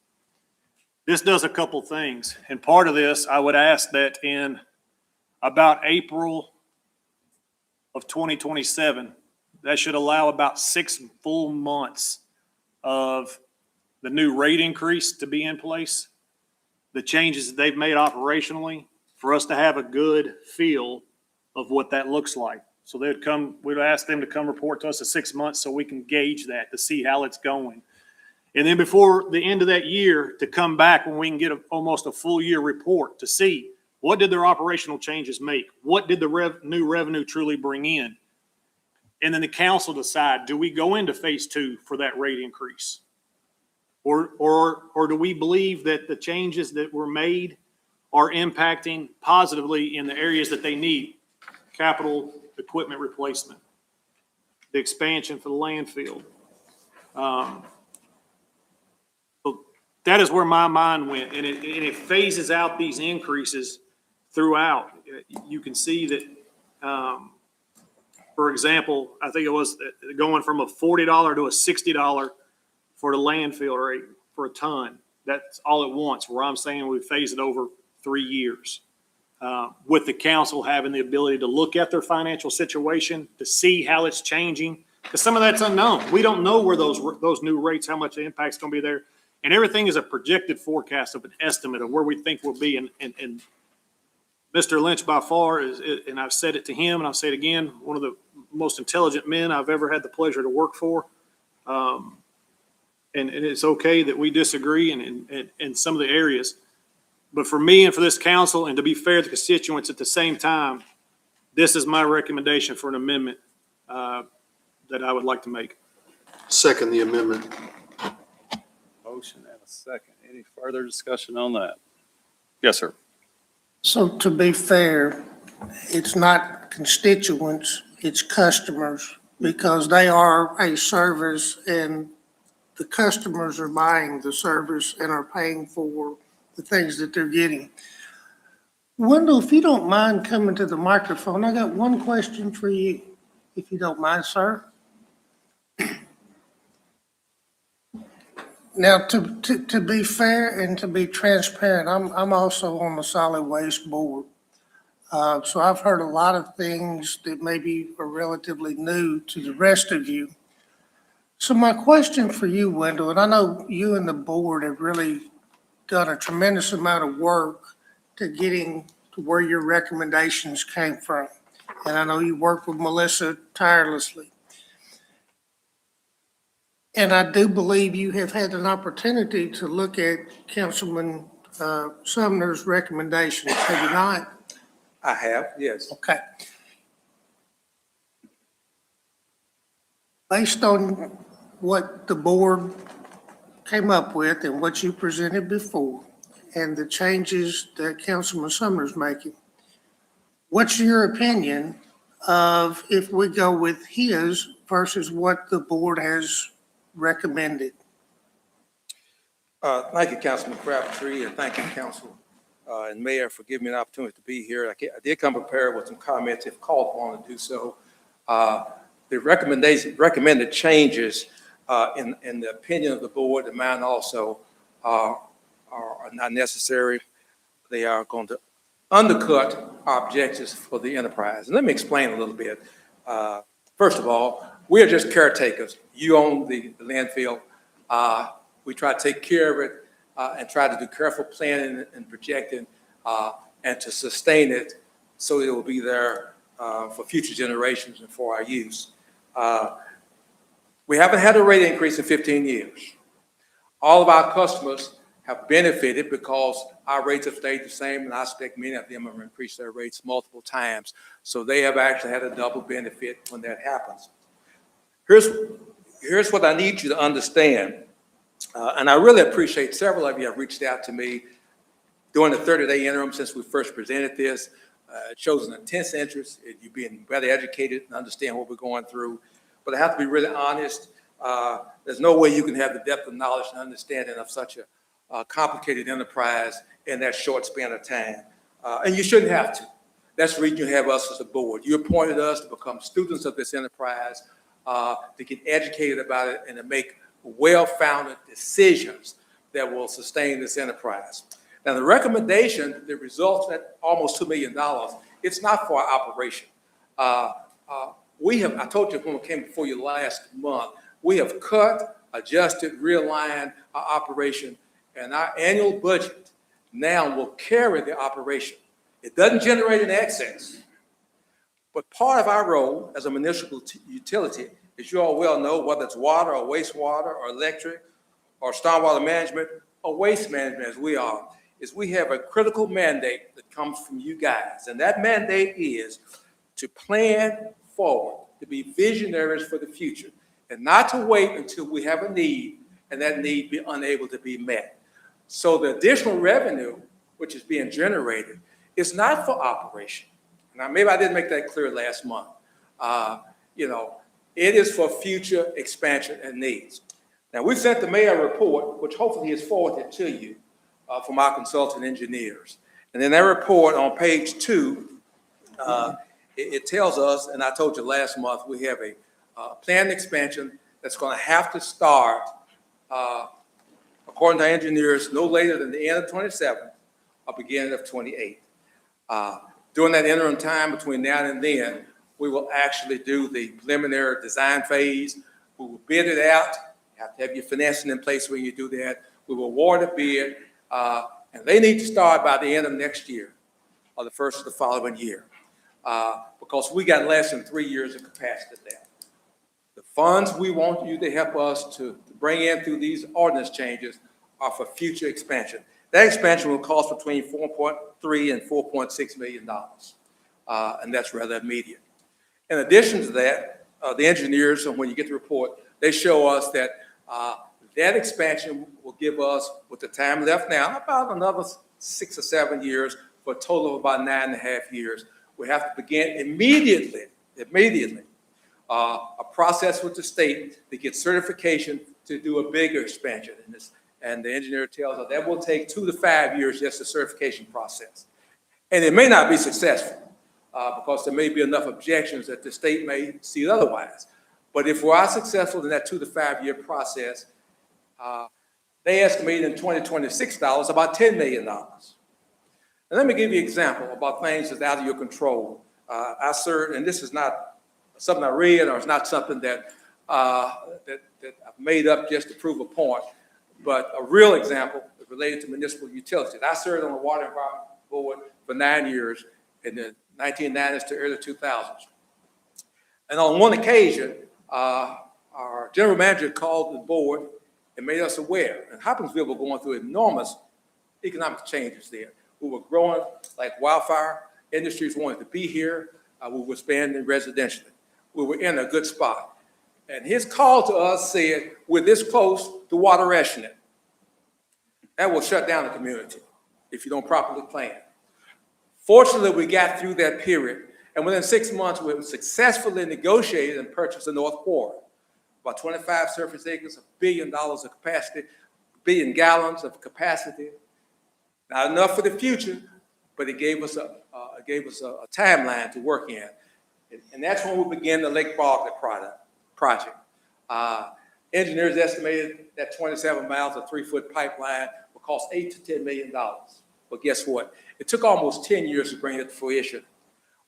This does a couple things. And part of this, I would ask that in about April of 2027, that should allow about 6 full months of the new rate increase to be in place, the changes that they've made operationally, for us to have a good feel of what that looks like. So we'd ask them to come report to us at 6 months so we can gauge that to see how it's going. And then before the end of that year, to come back when we can get almost a full year report to see what did their operational changes make? What did the new revenue truly bring in? And then the council decide, do we go into phase 2 for that rate increase? Or do we believe that the changes that were made are impacting positively in the areas that they need? Capital equipment replacement, the expansion for the landfill. So that is where my mind went, and it phases out these increases throughout. You can see that, for example, I think it was going from a $40 to a $60 for the landfill rate for a ton. That's all at once, where I'm saying we phase it over 3 years. With the council having the ability to look at their financial situation, to see how it's changing, because some of that's unknown. We don't know where those new rates, how much the impact's going to be there. And everything is a projected forecast of an estimate of where we think we'll be. And Mr. Lynch by far is, and I've said it to him and I'll say it again, one of the most intelligent men I've ever had the pleasure to work for. And and it's okay that we disagree in some of the areas. But for me and for this council, and to be fair to the constituents at the same time, this is my recommendation for an amendment that I would like to make. Second the amendment. Motion and a second. Any further discussion on that? Yes, sir. So to be fair, it's not constituents, it's customers, because they are a service and the customers are buying the service and are paying for the things that they're getting. Wendell, if you don't mind coming to the microphone, I got one question for you, if you don't mind, sir. Now, to be fair and to be transparent, I'm also on the solid waste board. So I've heard a lot of things that maybe are relatively new to the rest of you. So my question for you, Wendell, and I know you and the board have really done a tremendous amount of work to getting to where your recommendations came from. And I know you worked with Melissa tirelessly. And I do believe you have had an opportunity to look at Councilman Sumner's recommendations, have you not? I have, yes. Okay. Based on what the board came up with and what you presented before and the changes that Councilman Sumner's making, what's your opinion of if we go with his versus what the board has recommended? Thank you, Councilman Crabtree, and thank you, Council and Mayor, for giving me an opportunity to be here. I did come prepared with some comments if called upon to do so. The recommended changes in the opinion of the board and mine also are not necessary. They are going to undercut our objectives for the enterprise. And let me explain a little bit. First of all, we are just caretakers. You own the landfill. We try to take care of it and try to do careful planning and projecting and to sustain it so it will be there for future generations and for our use. We haven't had a rate increase in 15 years. All of our customers have benefited because our rates have stayed the same, and I expect many of them have increased their rates multiple times. So they have actually had a double benefit when that happens. Here's what I need you to understand, and I really appreciate several of you have reached out to me during the 30-day interim since we first presented this. It shows an intense interest in you being better educated and understand what we're going through. But I have to be really honest. There's no way you can have the depth of knowledge and understanding of such a complicated enterprise in that short span of time. And you shouldn't have to. That's the reason you have us as a board. You appointed us to become students of this enterprise, to get educated about it and to make well-founded decisions that will sustain this enterprise. Now, the recommendation that results at almost $2 million, it's not for our operation. I told you when we came before you last month, we have cut, adjusted, realigned our operation, and our annual budget now will carry the operation. It doesn't generate an excess, but part of our role as a municipal utility, as you all well know, whether it's water or wastewater or electric or stormwater management or waste management as we are, is we have a critical mandate that comes from you guys. And that mandate is to plan forward, to be visionaries for the future, and not to wait until we have a need and that need be unable to be met. So the additional revenue, which is being generated, is not for operation. Now, maybe I didn't make that clear last month. It is for future expansion and needs. Now, we sent the mayor a report, which hopefully is forwarded to you from our consultant engineers. And in that report on page 2, it tells us, and I told you last month, we have a planned expansion that's going to have to start, according to our engineers, no later than the end of 27 or beginning of 28. During that interim time between now and then, we will actually do the preliminary design phase. We will bid it out. You have to have your financing in place when you do that. We will award a bid, and they need to start by the end of next year or the first of the following year, because we got less than 3 years of capacity there. The funds we want you to help us to bring in through these ordinance changes are for future expansion. That expansion will cost between $4.3 and $4.6 million, and that's rather immediate. In addition to that, the engineers, and when you get the report, they show us that that expansion will give us, with the time left now, about another 6 or 7 years, for a total of about 9.5 years. We have to begin immediately, a process with the state to get certification to do a bigger expansion. And the engineer tells us that will take 2 to 5 years, just the certification process. And it may not be successful because there may be enough objections that the state may see it otherwise. But if we are successful in that 2 to 5 year process, they estimate in 2026 dollars about $10 million. Now, let me give you an example about things that's out of your control. I served, and this is not something I read, or it's not something that I've made up just to prove a point, but a real example related to municipal utilities. I served on the Water Environment Board for 9 years in the 1990s to early 2000s. And on one occasion, our general manager called the board and made us aware. And Hopkinsville was going through enormous economic changes there. We were growing like wildfire. Industries wanted to be here. We were expanding residentially. We were in a good spot. And his call to us said, we're this close to water rationing. That will shut down the community if you don't properly plan. Fortunately, we got through that period. And within 6 months, we successfully negotiated and purchased the North Quarter. About 25 surface acres, $1 billion of capacity, 1 billion gallons of capacity. Not enough for the future, but it gave us a timeline to work in. And that's when we began the Lake Barkley project. Engineers estimated that 27 miles of 3-foot pipeline will cost $8 to $10 million. But guess what? It took almost 10 years to bring it to fruition.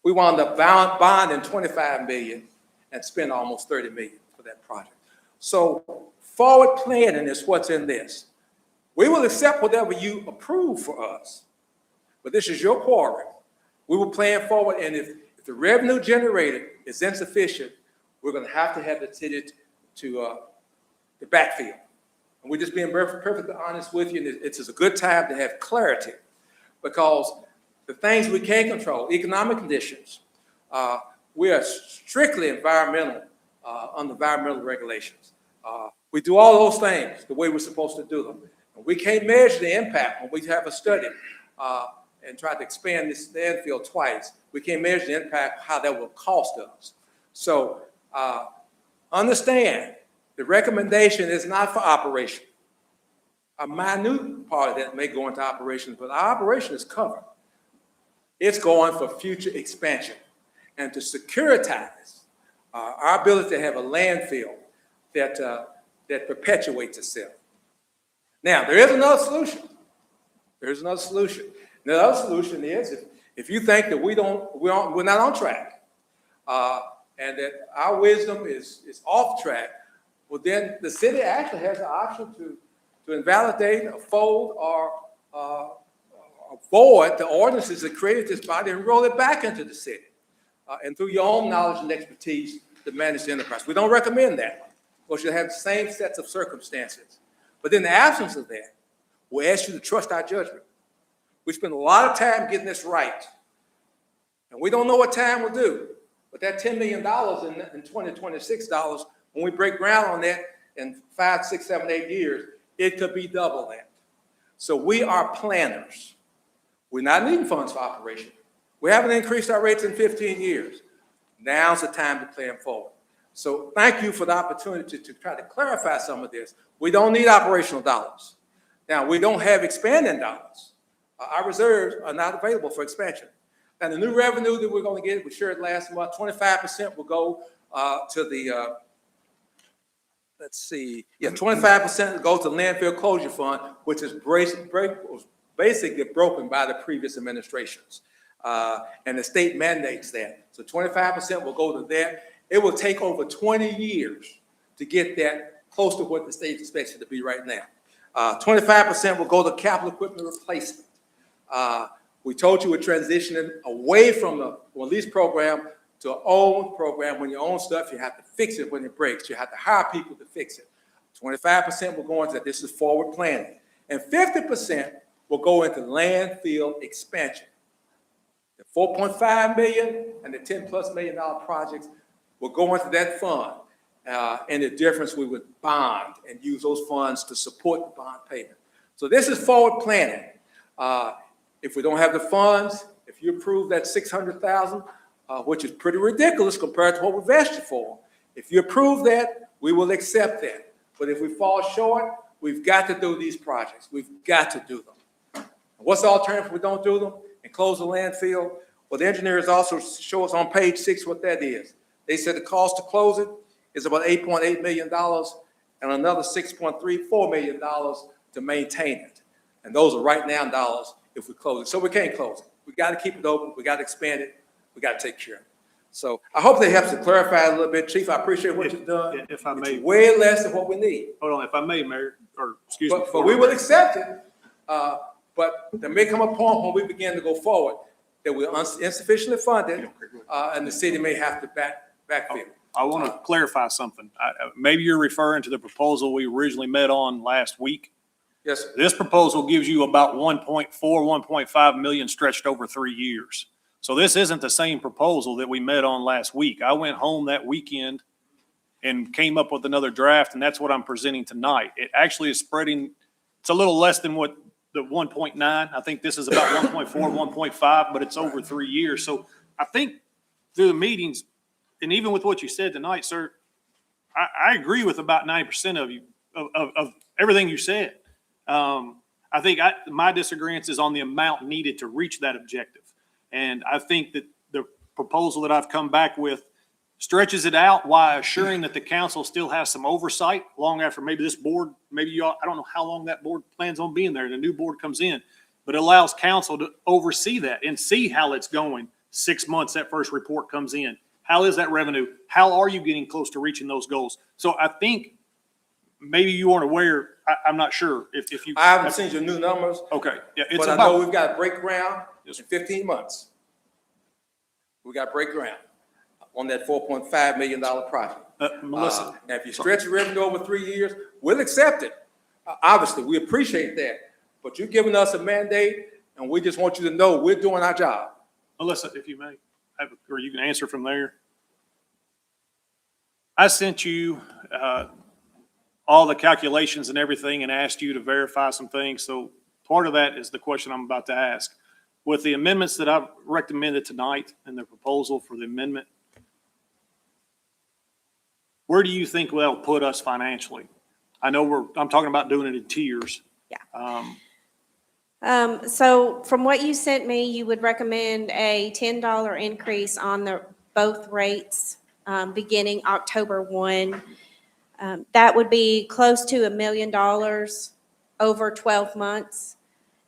We wound up bonding $25 million and spent almost $30 million for that project. So forward planning is what's in this. We will accept whatever you approve for us, but this is your quarry. We will plan forward, and if the revenue generated is insufficient, we're going to have the city to backfill. And we're just being perfectly honest with you, and it's a good time to have clarity, because the things we can't control, economic conditions, we are strictly environmental, under environmental regulations. We do all those things the way we're supposed to do them. And we can't measure the impact when we have a study and try to expand this landfill twice. We can't measure the impact, how that will cost us. So understand, the recommendation is not for operation. A minute part of that may go into operations, but our operation is covered. It's going for future expansion and to securitize our ability to have a landfill that perpetuates itself. Now, there is another solution. There's another solution. The other solution is if you think that we're not on track and that our wisdom is off track, well, then the city actually has the option to invalidate, or fold, or avoid the ordinances that created this body and roll it back into the city. And through your own knowledge and expertise to manage the enterprise. We don't recommend that, because you'll have the same sets of circumstances. But in the absence of that, we ask you to trust our judgment. We spend a lot of time getting this right. And we don't know what time will do. But that $10 million in 2026 dollars, when we break ground on that in 5, 6, 7, 8 years, it could be double that. So we are planners. We're not needing funds for operation. We haven't increased our rates in 15 years. Now's the time to plan forward. So thank you for the opportunity to try to clarify some of this. We don't need operational dollars. Now, we don't have expanding dollars. Our reserves are not available for expansion. And the new revenue that we're going to get, we shared last month, 25% will go to the, 25% will go to the landfill closure fund, which is basically broken by the previous administrations. And the state mandates that. So 25% will go to that. It will take over 20 years to get that close to what the state expects it to be right now. 25% will go to capital equipment replacement. We told you we're transitioning away from the lease program to an own program. When you own stuff, you have to fix it when it breaks. You have to hire people to fix it. 25% will go into, this is forward planning, and 50% will go into landfill expansion. The 4.5 million and the $10+ million projects will go into that fund. And the difference we would bond and use those funds to support the bond payment. So this is forward planning. If we don't have the funds, if you approve that 600,000, which is pretty ridiculous compared to what we vested for, if you approve that, we will accept that. But if we fall short, we've got to do these projects. We've got to do them. What's the alternative if we don't do them and close the landfill? Well, the engineers also show us on page 6 what that is. They said the cost to close it is about $8.8 million and another $6.34 million to maintain it. And those are right now dollars if we close it. So we can't close it. We got to keep it open. We got to expand it. We got to take care of it. So I hope that helps to clarify a little bit. Chief, I appreciate what you've done. If I may. It's way less than what we need. Hold on, if I may, Mayor, or excuse me. But we will accept it. But there may come a point when we begin to go forward that we're insufficiently funded, and the city may have to backfill. I want to clarify something. Maybe you're referring to the proposal we originally met on last week. Yes, sir. This proposal gives you about 1.4, 1.5 million stretched over 3 years. So this isn't the same proposal that we met on last week. I went home that weekend and came up with another draft, and that's what I'm presenting tonight. It actually is spreading, it's a little less than what the 1.9. I think this is about 1.4, 1.5, but it's over 3 years. So I think through the meetings, and even with what you said tonight, sir, I agree with about 90% of you, of everything you said. I think my disagreement is on the amount needed to reach that objective. And I think that the proposal that I've come back with stretches it out while assuring that the council still has some oversight long after maybe this board, maybe you all, I don't know how long that board plans on being there and a new board comes in, but it allows council to oversee that and see how it's going 6 months that first report comes in. How is that revenue? How are you getting close to reaching those goals? So I think maybe you aren't aware. I'm not sure if you. I haven't seen your new numbers. Okay. Yeah, it's but about, I know we've got to break ground in 15 months. We got to break ground on that $4.5 million project. Melissa. Now, if you stretch the revenue over 3 years, we'll accept it. Obviously, we appreciate that. But you're giving us a mandate, and we just want you to know we're doing our job. Melissa, if you may, or you can answer from there. I sent you all the calculations and everything and asked you to verify some things. So part of that is the question I'm about to ask. With the amendments that I've recommended tonight and the proposal for the amendment, where do you think that'll put us financially? I know I'm talking about doing it in tiers. Yeah. So from what you sent me, you would recommend a $10 increase on both rates beginning October 1. That would be close to $1 million over 12 months.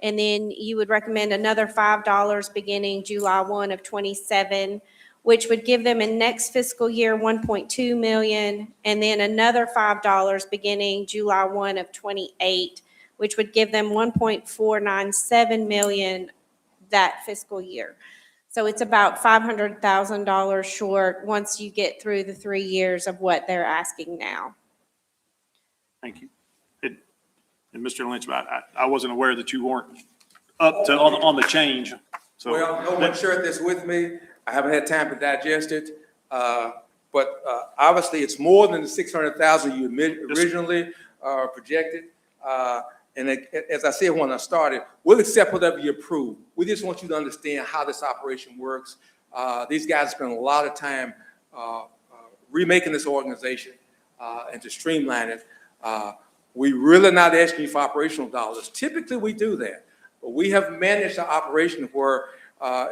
And then you would recommend another $5 beginning July 1 of 27, which would give them in next fiscal year $1.2 million, and then another $5 beginning July 1 of 28, which would give them $1.497 million that fiscal year. So it's about $500,000 short once you get through the 3 years of what they're asking now. Thank you. And Mr. Lynch, I wasn't aware that you weren't up to on the change. So Well, no one shared this with me. I haven't had time to digest it. But obviously, it's more than the 600,000 you originally projected. And as I said when I started, we'll accept whatever you approve. We just want you to understand how this operation works. These guys spend a lot of time remaking this organization and to streamline it. We really not asking you for operational dollars. Typically, we do that. But we have managed our operation where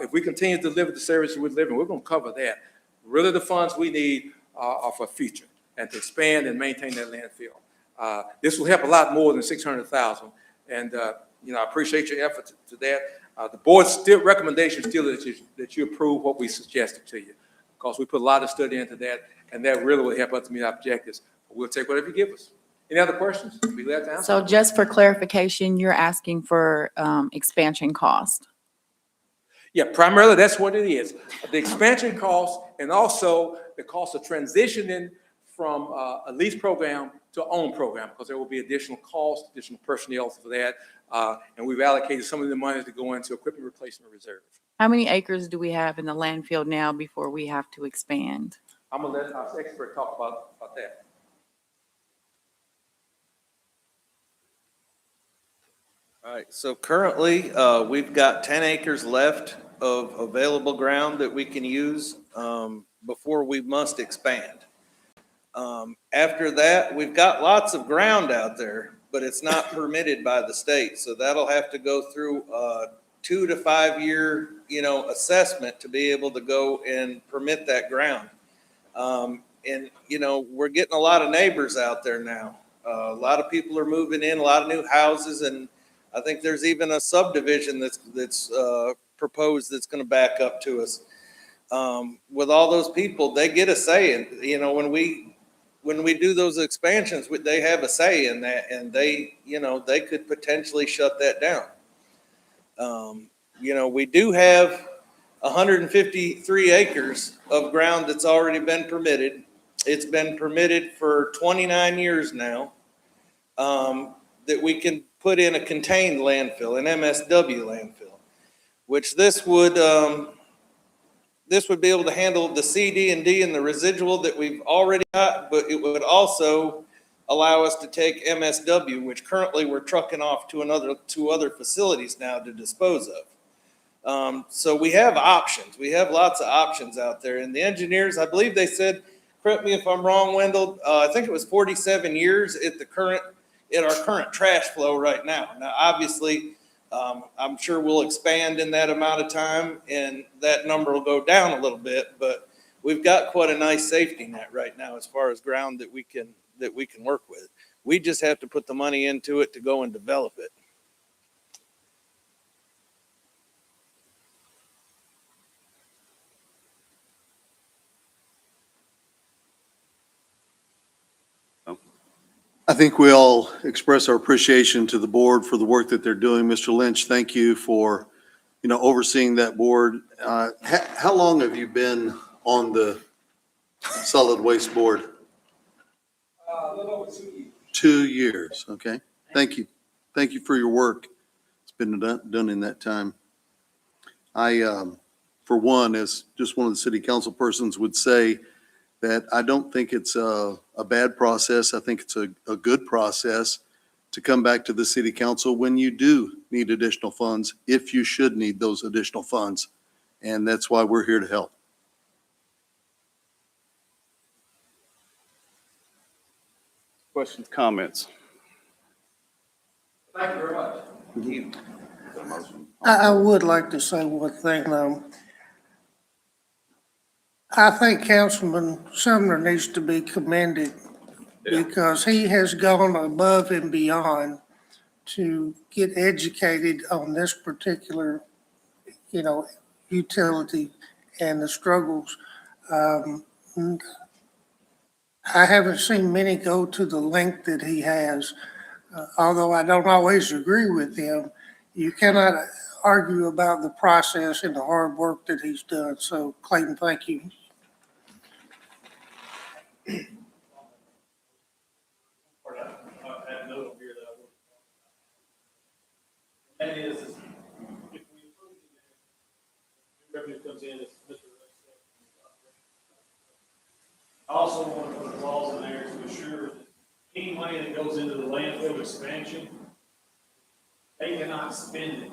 if we continue to deliver the service we're delivering, we're going to cover that. Really, the funds we need are for future and to expand and maintain that landfill. This will help a lot more than 600,000. And, I appreciate your effort to that. The board's recommendation still is that you approve what we suggested to you, because we put a lot of study into that, and that really will help us meet our objectives. We'll take whatever you give us. Any other questions? Be glad to answer. So just for clarification, you're asking for expansion cost? Yeah, primarily that's what it is. The expansion cost and also the cost of transitioning from a lease program to own program, because there will be additional costs, additional personnel for that. And we've allocated some of the money to go into equipment replacement reserve. How many acres do we have in the landfill now before we have to expand? I'm gonna let our expert talk about that. All right, so currently, we've got 10 acres left of available ground that we can use before we must expand. After that, we've got lots of ground out there, but it's not permitted by the state. So that'll have to go through a 2 to 5 year, assessment to be able to go and permit that ground. And, we're getting a lot of neighbors out there now. A lot of people are moving in, a lot of new houses, and I think there's even a subdivision that's proposed that's going to back up to us. With all those people, they get a say in, when we do those expansions, they have a say in that, and they could potentially shut that down. We do have 153 acres of ground that's already been permitted. It's been permitted for 29 years now, that we can put in a contained landfill, an MSW landfill, which this would be able to handle the C, D, and D and the residual that we've already got, but it would also allow us to take MSW, which currently we're trucking off to other facilities now to dispose of. So we have options. We have lots of options out there. And the engineers, I believe they said, correct me if I'm wrong, Wendell, I think it was 47 years at our current trash flow right now. Now, obviously, I'm sure we'll expand in that amount of time and that number will go down a little bit, but we've got quite a nice safety net right now as far as ground that we can work with. We just have to put the money into it to go and develop it. I think we all express our appreciation to the board for the work that they're doing. Mr. Lynch, thank you for, overseeing that board. How long have you been on the solid waste board? A little over 2 years. 2 years, okay. Thank you. Thank you for your work. It's been done in that time. I, for one, as just one of the city council persons would say, that I don't think it's a bad process. I think it's a good process to come back to the city council when you do need additional funds, if you should need those additional funds. And that's why we're here to help. Questions, comments? Thank you very much. Thank you. I would like to say one thing, though. I think Councilman Sumner needs to be commended because he has gone above and beyond to get educated on this particular, utility and the struggles. I haven't seen many go to the length that he has. Although I don't always agree with him, you cannot argue about the process and the hard work that he's done. So Clayton, thank you. And is, if we approve the revenue comes in, as Mr. Ray said. I also want to put a clause in there to assure that any money that goes into the landfill expansion, they cannot spend it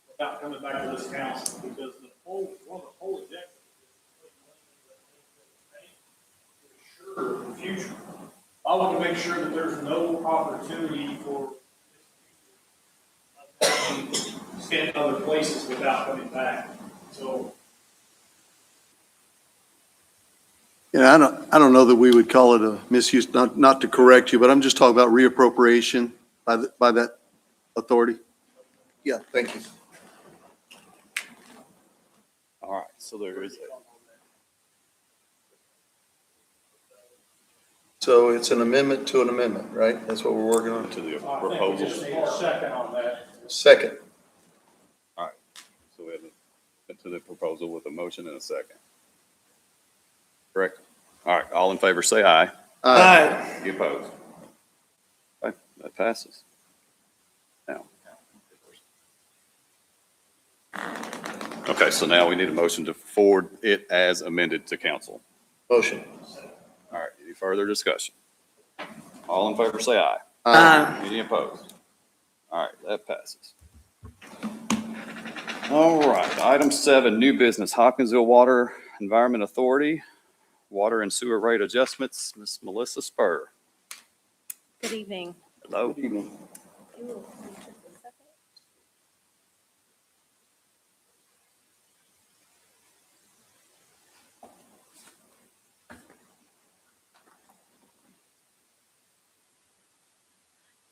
without coming back to this council, because one of the whole objectives is to assure the future. I want to make sure that there's no opportunity for spend other places without coming back. So. Yeah, I don't know that we would call it a misuse, not to correct you, but I'm just talking about reappropriation by that authority. Yeah, thank you. All right, so there is. So it's an amendment to an amendment, right? That's what we're working on. To the I think we proposal. just need a second on that. Second. All right, so we have to the proposal with a motion and a second. Correct? All right, all in favor say aye. Aye. You opposed? That passes. Now. Okay, so now we need a motion to forward it as amended to council. Motion. All right, any further discussion? All in favor, say aye. Aye. Any opposed? All right, that passes. All right, item 7, new business, Hopkinsville Water Environment Authority, water and sewer rate adjustments. Ms. Melissa Spur. Good evening. Hello. Good evening.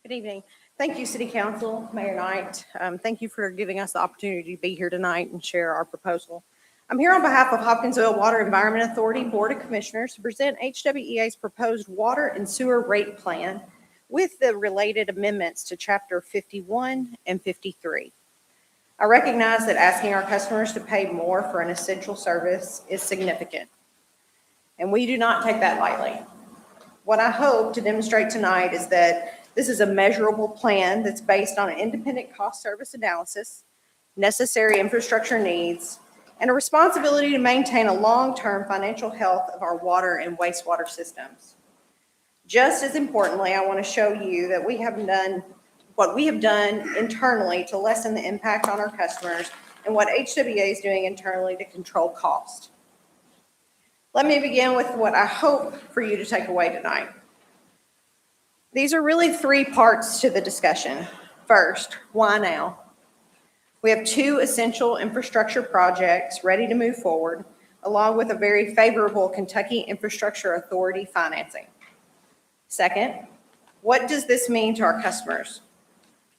Good evening. Thank you, City Council, Mayor Knight. Thank you for giving us the opportunity to be here tonight and share our proposal. I'm here on behalf of Hopkinsville Water Environment Authority Board of Commissioners to present HWEA's proposed water and sewer rate plan with the related amendments to Chapter 51 and 53. I recognize that asking our customers to pay more for an essential service is significant, and we do not take that lightly. What I hope to demonstrate tonight is that this is a measurable plan that's based on an independent cost service analysis, necessary infrastructure needs, and a responsibility to maintain a long-term financial health of our water and wastewater systems. Just as importantly, I want to show you that we have done what we have done internally to lessen the impact on our customers and what HWEA is doing internally to control cost. Let me begin with what I hope for you to take away tonight. These are really 3 parts to the discussion. First, why now? We have 2 essential infrastructure projects ready to move forward, along with a very favorable Kentucky Infrastructure Authority financing. Second, what does this mean to our customers?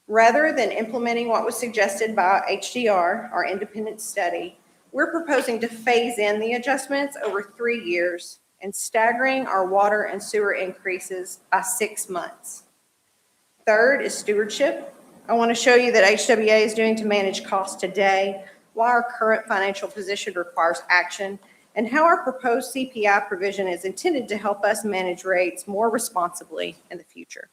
Rather than implementing what was suggested by HDR, our independent study, we're proposing to phase in the adjustments over 3 years and staggering our water and sewer increases by 6 months. Third is stewardship. I want to show you that HWEA is doing to manage costs today, why our current financial position requires action, and how our proposed CPI provision is intended to help us manage rates more responsibly in the future.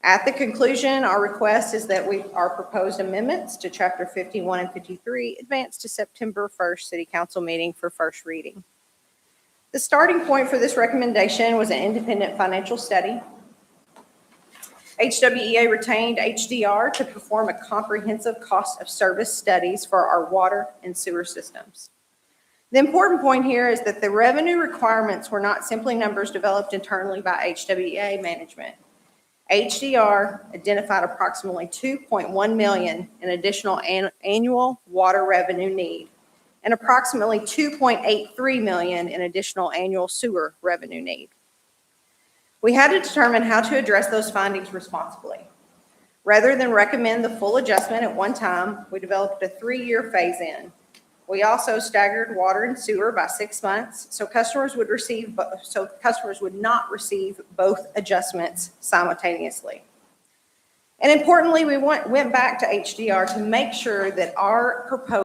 At the conclusion, our request is that our proposed amendments to Chapter 51 and 53 advance to September 1st City Council meeting for first reading. The starting point for this recommendation was an independent financial study. HWEA retained HDR to perform a comprehensive cost of service studies for our water and sewer systems. The important point here is that the revenue requirements were not simply numbers developed internally by HWEA management. HDR identified approximately $2.1 million in additional annual water revenue need and approximately $2.83 million in additional annual sewer revenue need. We had to determine how to address those findings responsibly. Rather than recommend the full adjustment at one time, we developed a 3-year phase-in. We also staggered water and sewer by 6 months so customers would not receive both adjustments simultaneously. And importantly, we went back to HDR to make sure that our proposed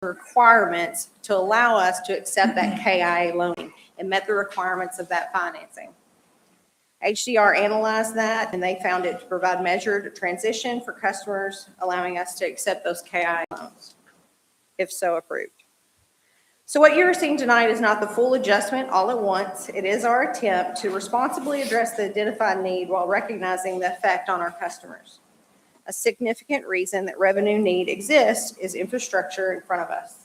requirements to allow us to accept that KIA loan and met the requirements of that financing. HDR analyzed that and they found it to provide measured transition for customers, allowing us to accept those KIA loans, if so approved. So what you're seeing tonight is not the full adjustment all at once. It is our attempt to responsibly address the identified need while recognizing the effect on our customers. A significant reason that revenue need exists is infrastructure in front of us.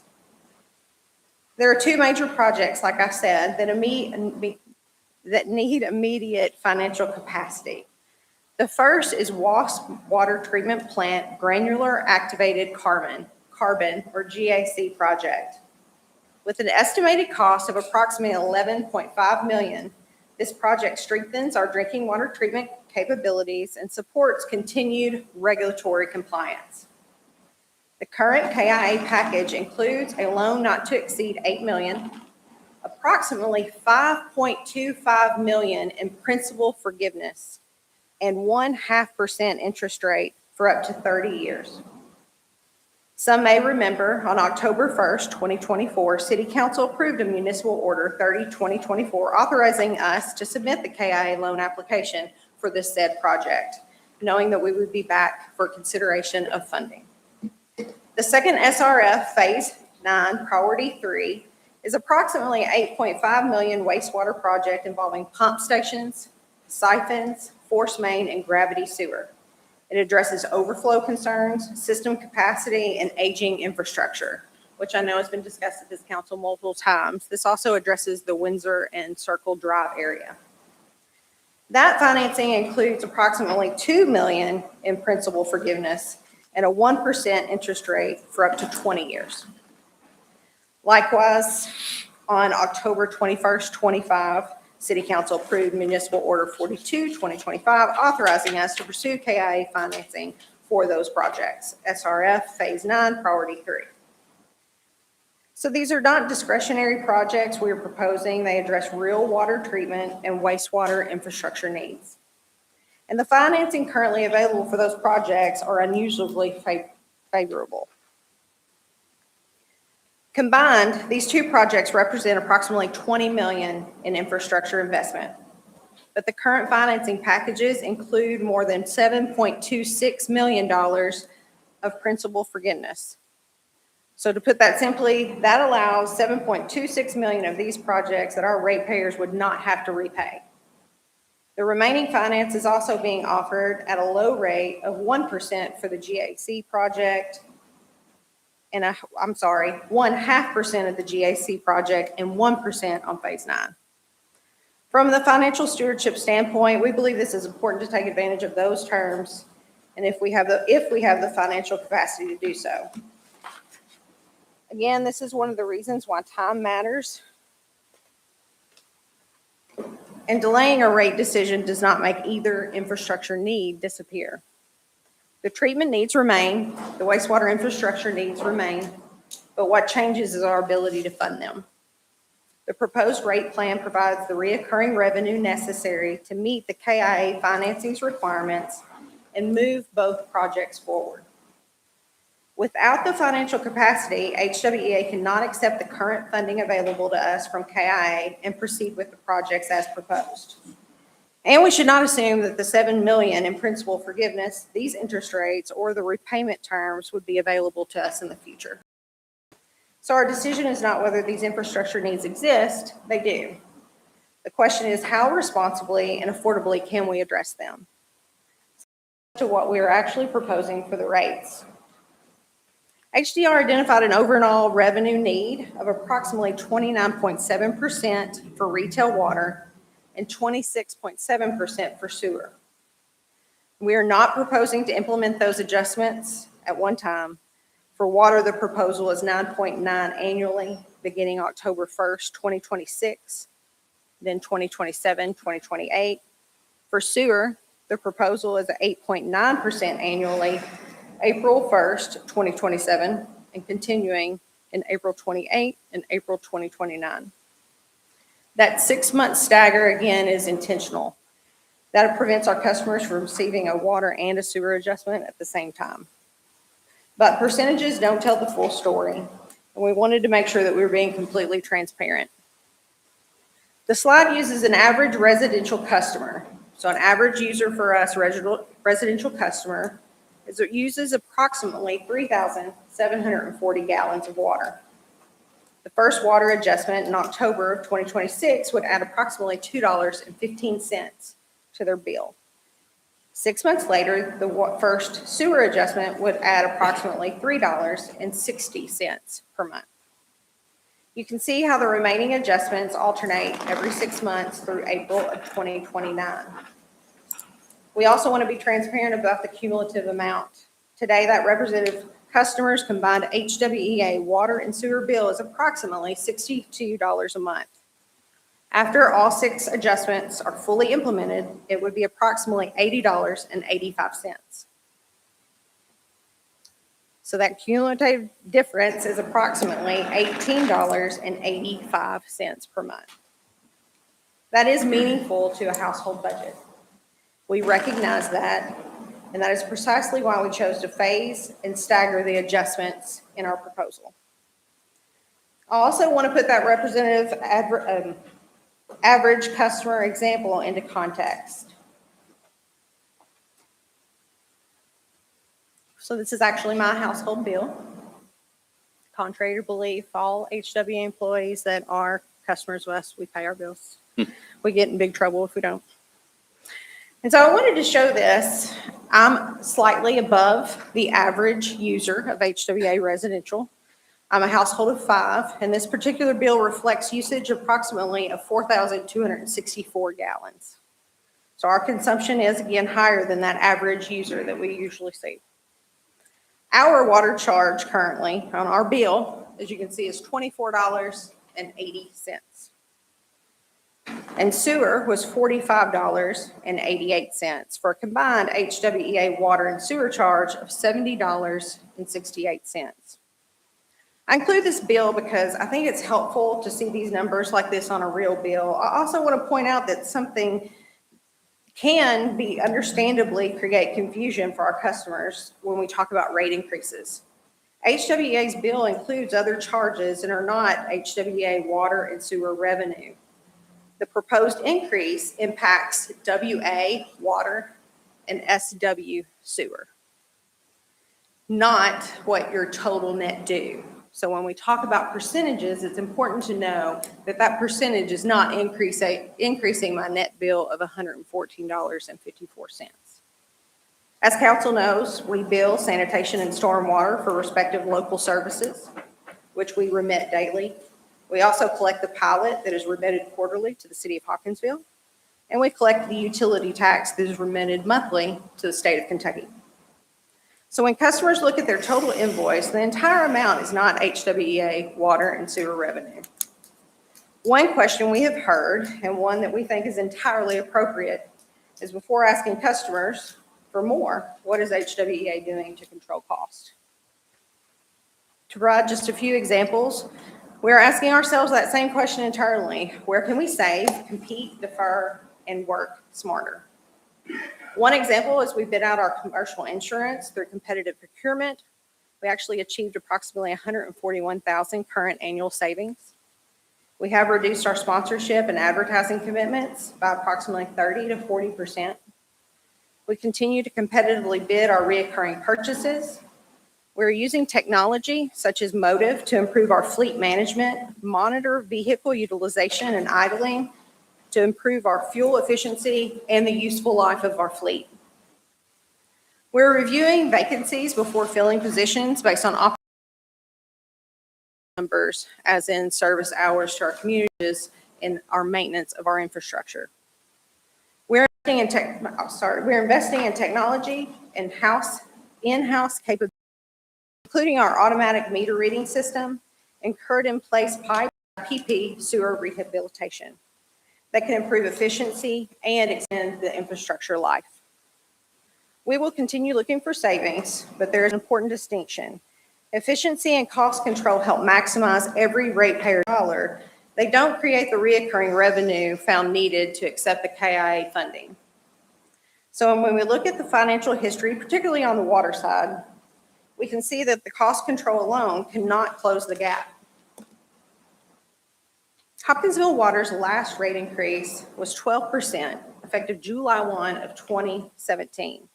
There are 2 major projects, like I said, that need immediate financial capacity. The first is WASP Water Treatment Plant Granular Activated Carbon or GAC project. With an estimated cost of approximately $11.5 million, this project strengthens our drinking water treatment capabilities and supports continued regulatory compliance. The current KIA package includes a loan not to exceed $8 million, approximately $5.25 million in principal forgiveness, and 0.5% interest rate for up to 30 years. Some may remember on October 1st, 2024, City Council approved a municipal order 30-2024 authorizing us to submit the KIA loan application for this said project, knowing that we would be back for consideration of funding. The second SRF Phase 9 Priority 3 is approximately $8.5 million wastewater project involving pump stations, siphons, force main, and gravity sewer. It addresses overflow concerns, system capacity, and aging infrastructure, which I know has been discussed at this council multiple times. This also addresses the Windsor and Circle Drive area. That financing includes approximately $2 million in principal forgiveness and a 1% interest rate for up to 20 years. Likewise, on October 21st, 25, City Council approved Municipal Order 42, 2025, authorizing us to pursue KIA financing for those projects, SRF Phase 9 Priority 3. So these are not discretionary projects we are proposing. They address real water treatment and wastewater infrastructure needs. And the financing currently available for those projects are unusually favorable. Combined, these two projects represent approximately $20 million in infrastructure investment. But the current financing packages include more than $7.26 million of principal forgiveness. So to put that simply, that allows $7.26 million of these projects that our ratepayers would not have to repay. The remaining finance is also being offered at a low rate of 1% for the GAC project, and 0.5% of the GAC project and 1% on Phase 9. From the financial stewardship standpoint, we believe this is important to take advantage of those terms, and if we have the financial capacity to do so. Again, this is one of the reasons why time matters. And delaying a rate decision does not make either infrastructure need disappear. The treatment needs remain, the wastewater infrastructure needs remain, but what changes is our ability to fund them. The proposed rate plan provides the reoccurring revenue necessary to meet the KIA financing's requirements and move both projects forward. Without the financial capacity, HWEA cannot accept the current funding available to us from KIA and proceed with the projects as proposed. And we should not assume that the $7 million in principal forgiveness, these interest rates, or the repayment terms would be available to us in the future. So our decision is not whether these infrastructure needs exist, they do. The question is how responsibly and affordably can we address them? To what we are actually proposing for the rates. HDR identified an overall revenue need of approximately 29.7% for retail water and 26.7% for sewer. We are not proposing to implement those adjustments at one time. For water, the proposal is 9.9 annually, beginning October 1st, 2026, then 2027, 2028. For sewer, the proposal is 8.9% annually, April 1st, 2027, and continuing in April 28 and April 2029. That 6-month stagger, again, is intentional. That prevents our customers from receiving a water and a sewer adjustment at the same time. But percentages don't tell the full story, and we wanted to make sure that we were being completely transparent. The slide uses an average residential customer. So an average user for us, residential customer, it uses approximately 3,740 gallons of water. The first water adjustment in October of 2026 would add approximately $2.15 to their bill. 6 months later, the first sewer adjustment would add approximately $3.60 per month. You can see how the remaining adjustments alternate every 6 months through April of 2029. We also want to be transparent about the cumulative amount. Today, that representative customers' combined HWEA water and sewer bill is approximately $62 a month. After all 6 adjustments are fully implemented, it would be approximately $80.85. So that cumulative difference is approximately $18.85 per month. That is meaningful to a household budget. We recognize that, and that is precisely why we chose to phase and stagger the adjustments in our proposal. I also want to put that representative average customer example into context. So this is actually my household bill. Contrary to belief, all HWA employees that are customers with us, we pay our bills. We get in big trouble if we don't. And so I wanted to show this. I'm slightly above the average user of HWA residential. I'm a household of 5, and this particular bill reflects usage approximately of 4,264 gallons. So our consumption is, again, higher than that average user that we usually see. Our water charge currently on our bill, as you can see, is $24.80. And sewer was $45.88 for a combined HWEA water and sewer charge of $70.68. I include this bill because I think it's helpful to see these numbers like this on a real bill. I also want to point out that something can be understandably create confusion for our customers when we talk about rate increases. HWEA's bill includes other charges and are not HWEA water and sewer revenue. The proposed increase impacts WA water and SW sewer, not what your total net due. So when we talk about percentages, it's important to know that that percentage is not increasing my net bill of $114.54. As council knows, we bill sanitation and stormwater for respective local services, which we remit daily. We also collect the pilot that is remitted quarterly to the city of Hopkinsville, and we collect the utility tax that is remitted monthly to the state of Kentucky. So when customers look at their total invoice, the entire amount is not HWEA water and sewer revenue. One question we have heard, and one that we think is entirely appropriate, is before asking customers for more, what is HWEA doing to control cost? To provide just a few examples, we're asking ourselves that same question internally. Where can we save, compete, defer, and work smarter? One example is we bid out our commercial insurance through competitive procurement. We actually achieved approximately $141,000 current annual savings. We have reduced our sponsorship and advertising commitments by approximately 30 to 40%. We continue to competitively bid our reoccurring purchases. We're using technology such as Motive to improve our fleet management, monitor vehicle utilization and idling, to improve our fuel efficiency and the useful life of our fleet. We're reviewing vacancies before filling positions based on numbers, as in service hours to our communities and our maintenance of our infrastructure. We're investing in technology and in-house capabilities, including our automatic meter reading system and current in place pipe PP sewer rehabilitation that can improve efficiency and extend the infrastructure life. We will continue looking for savings, but there is an important distinction. Efficiency and cost control help maximize every ratepayer dollar. They don't create the reoccurring revenue found needed to accept the KIA funding. So when we look at the financial history, particularly on the water side, we can see that the cost control alone cannot close the gap. Hopkinsville Water's last rate increase was 12%, effective July 1 of 2017.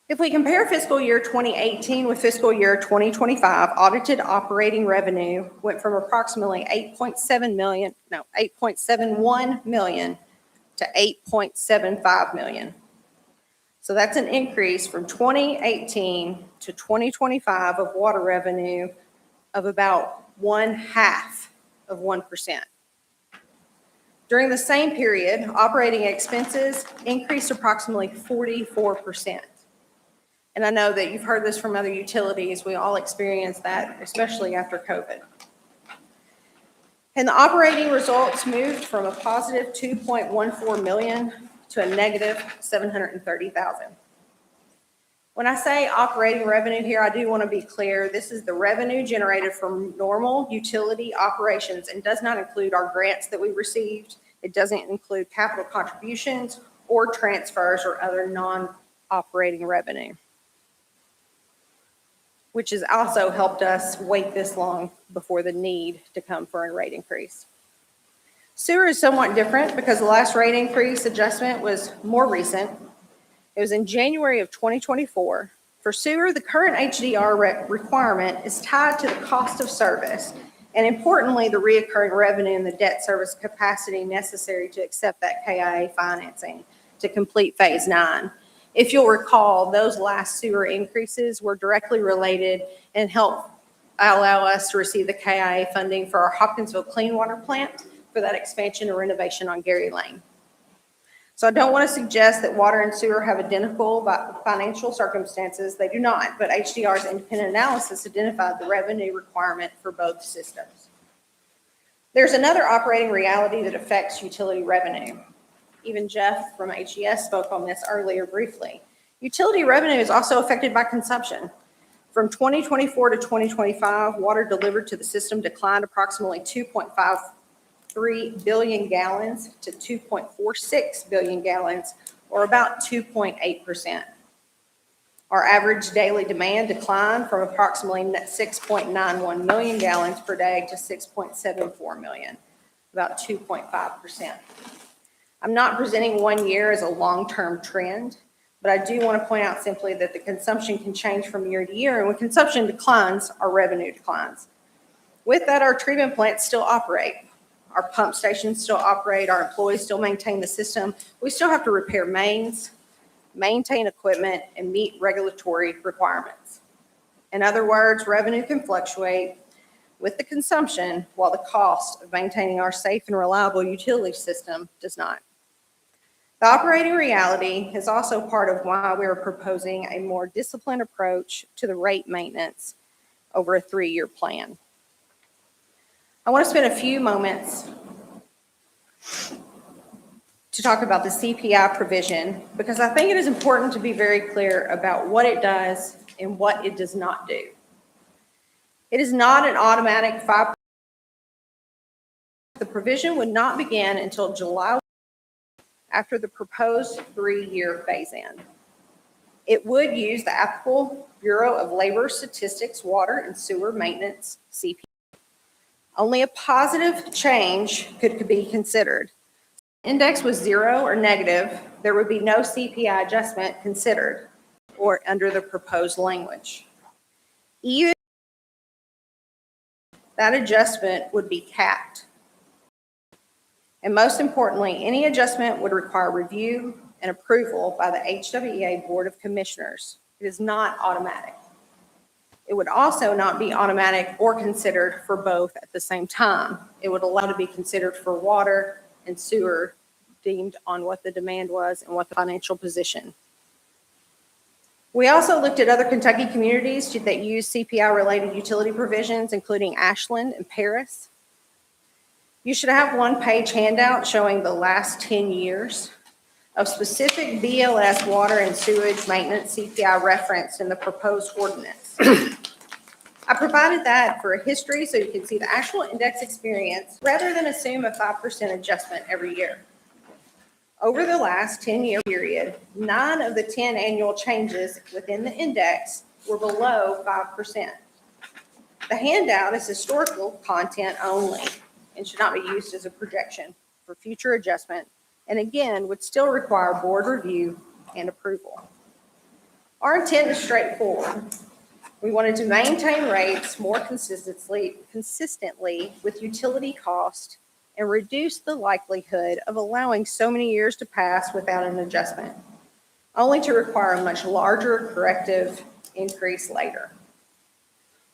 If we compare fiscal year 2018 with fiscal year 2025, audited operating revenue went from approximately $8.71 million to $8.75 million. So that's an increase from 2018 to 2025 of water revenue of about 0.5%. During the same period, operating expenses increased approximately 44%. And I know that you've heard this from other utilities. We all experienced that, especially after COVID. And the operating results moved from a positive $2.14 million to a negative $730,000. When I say operating revenue here, I do want to be clear. This is the revenue generated from normal utility operations and does not include our grants that we received. It doesn't include capital contributions or transfers or other non-operating revenue, which has also helped us wait this long before the need to come for a rate increase. Sewer is somewhat different because the last rate increase adjustment was more recent. It was in January of 2024, For sewer, the current HDR requirement is tied to the cost of service, and importantly, the reoccurring revenue and the debt service capacity necessary to accept that KIA financing to complete Phase 9. If you'll recall, those last sewer increases were directly related and helped allow us to receive the KIA funding for our Hopkinsville clean water plant for that expansion and renovation on Gary Lane. So I don't want to suggest that water and sewer have identical financial circumstances. They do not, but HDR's independent analysis identified the revenue requirement for both systems. There's another operating reality that affects utility revenue. Even Jeff from HES spoke on this earlier briefly. Utility revenue is also affected by consumption. From 2024 to 2025, water delivered to the system declined approximately 2.53 billion gallons to 2.46 billion gallons, or about 2.8%. Our average daily demand declined from approximately 6.91 million gallons per day to 6.74 million, about 2.5%. I'm not presenting 1 year as a long-term trend, but I do want to point out simply that the consumption can change from year to year, and when consumption declines, our revenue declines. With that, our treatment plants still operate. Our pump stations still operate. Our employees still maintain the system. We still have to repair mains, maintain equipment, and meet regulatory requirements. In other words, revenue can fluctuate with the consumption, while the cost of maintaining our safe and reliable utility system does not. The operating reality is also part of why we are proposing a more disciplined approach to the rate maintenance over a 3-year plan. I want to spend a few moments to talk about the CPI provision, because I think it is important to be very clear about what it does and what it does not do. It is not an automatic 5%. The provision would not begin until July after the proposed 3-year phase-in. It would use the applicable Bureau of Labor Statistics Water and Sewer Maintenance CPI. Only a positive change could be considered. Index was 0 or negative, there would be no CPI adjustment considered or under the proposed language. Even that adjustment would be capped. And most importantly, any adjustment would require review and approval by the HWEA Board of Commissioners. It is not automatic. It would also not be automatic or considered for both at the same time. It would allow to be considered for water and sewer, deemed on what the demand was and what the financial position. We also looked at other Kentucky communities that use CPI-related utility provisions, including Ashland and Paris. You should have one-page handout showing the last 10 years of specific BLS water and sewage maintenance CPI referenced in the proposed ordinance. I provided that for a history so you can see the actual index experience rather than assume a 5% adjustment every year. Over the last 10-year period, 9 of the 10 annual changes within the index were below 5%. The handout is historical content only and should not be used as a projection for future adjustment, and again, would still require board review and approval. Our intent is straightforward. We wanted to maintain rates more consistently with utility cost and reduce the likelihood of allowing so many years to pass without an adjustment, only to require a much larger corrective increase later.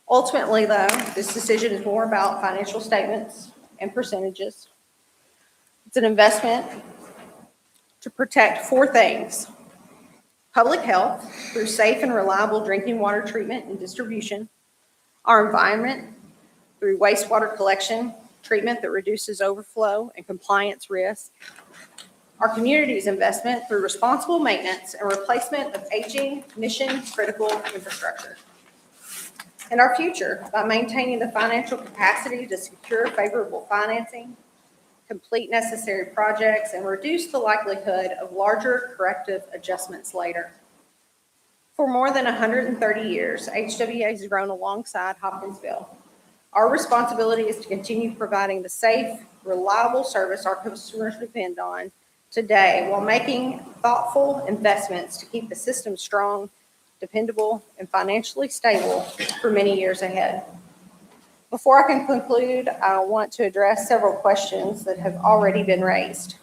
Ultimately, though, this decision is more about financial statements and percentages. It's an investment to protect 4 things: public health through safe and reliable drinking water treatment and distribution, our environment through wastewater collection, treatment that reduces overflow and compliance risk, our community's investment through responsible maintenance and replacement of aging mission-critical infrastructure, and our future by maintaining the financial capacity to secure favorable financing, complete necessary projects, and reduce the likelihood of larger corrective adjustments later. For more than 130 years, HWEA has grown alongside Hopkinsville. Our responsibility is to continue providing the safe, reliable service our customers depend on today while making thoughtful investments to keep the system strong dependable, and financially stable for many years ahead. Before I can conclude, I want to address several questions that have already been raised.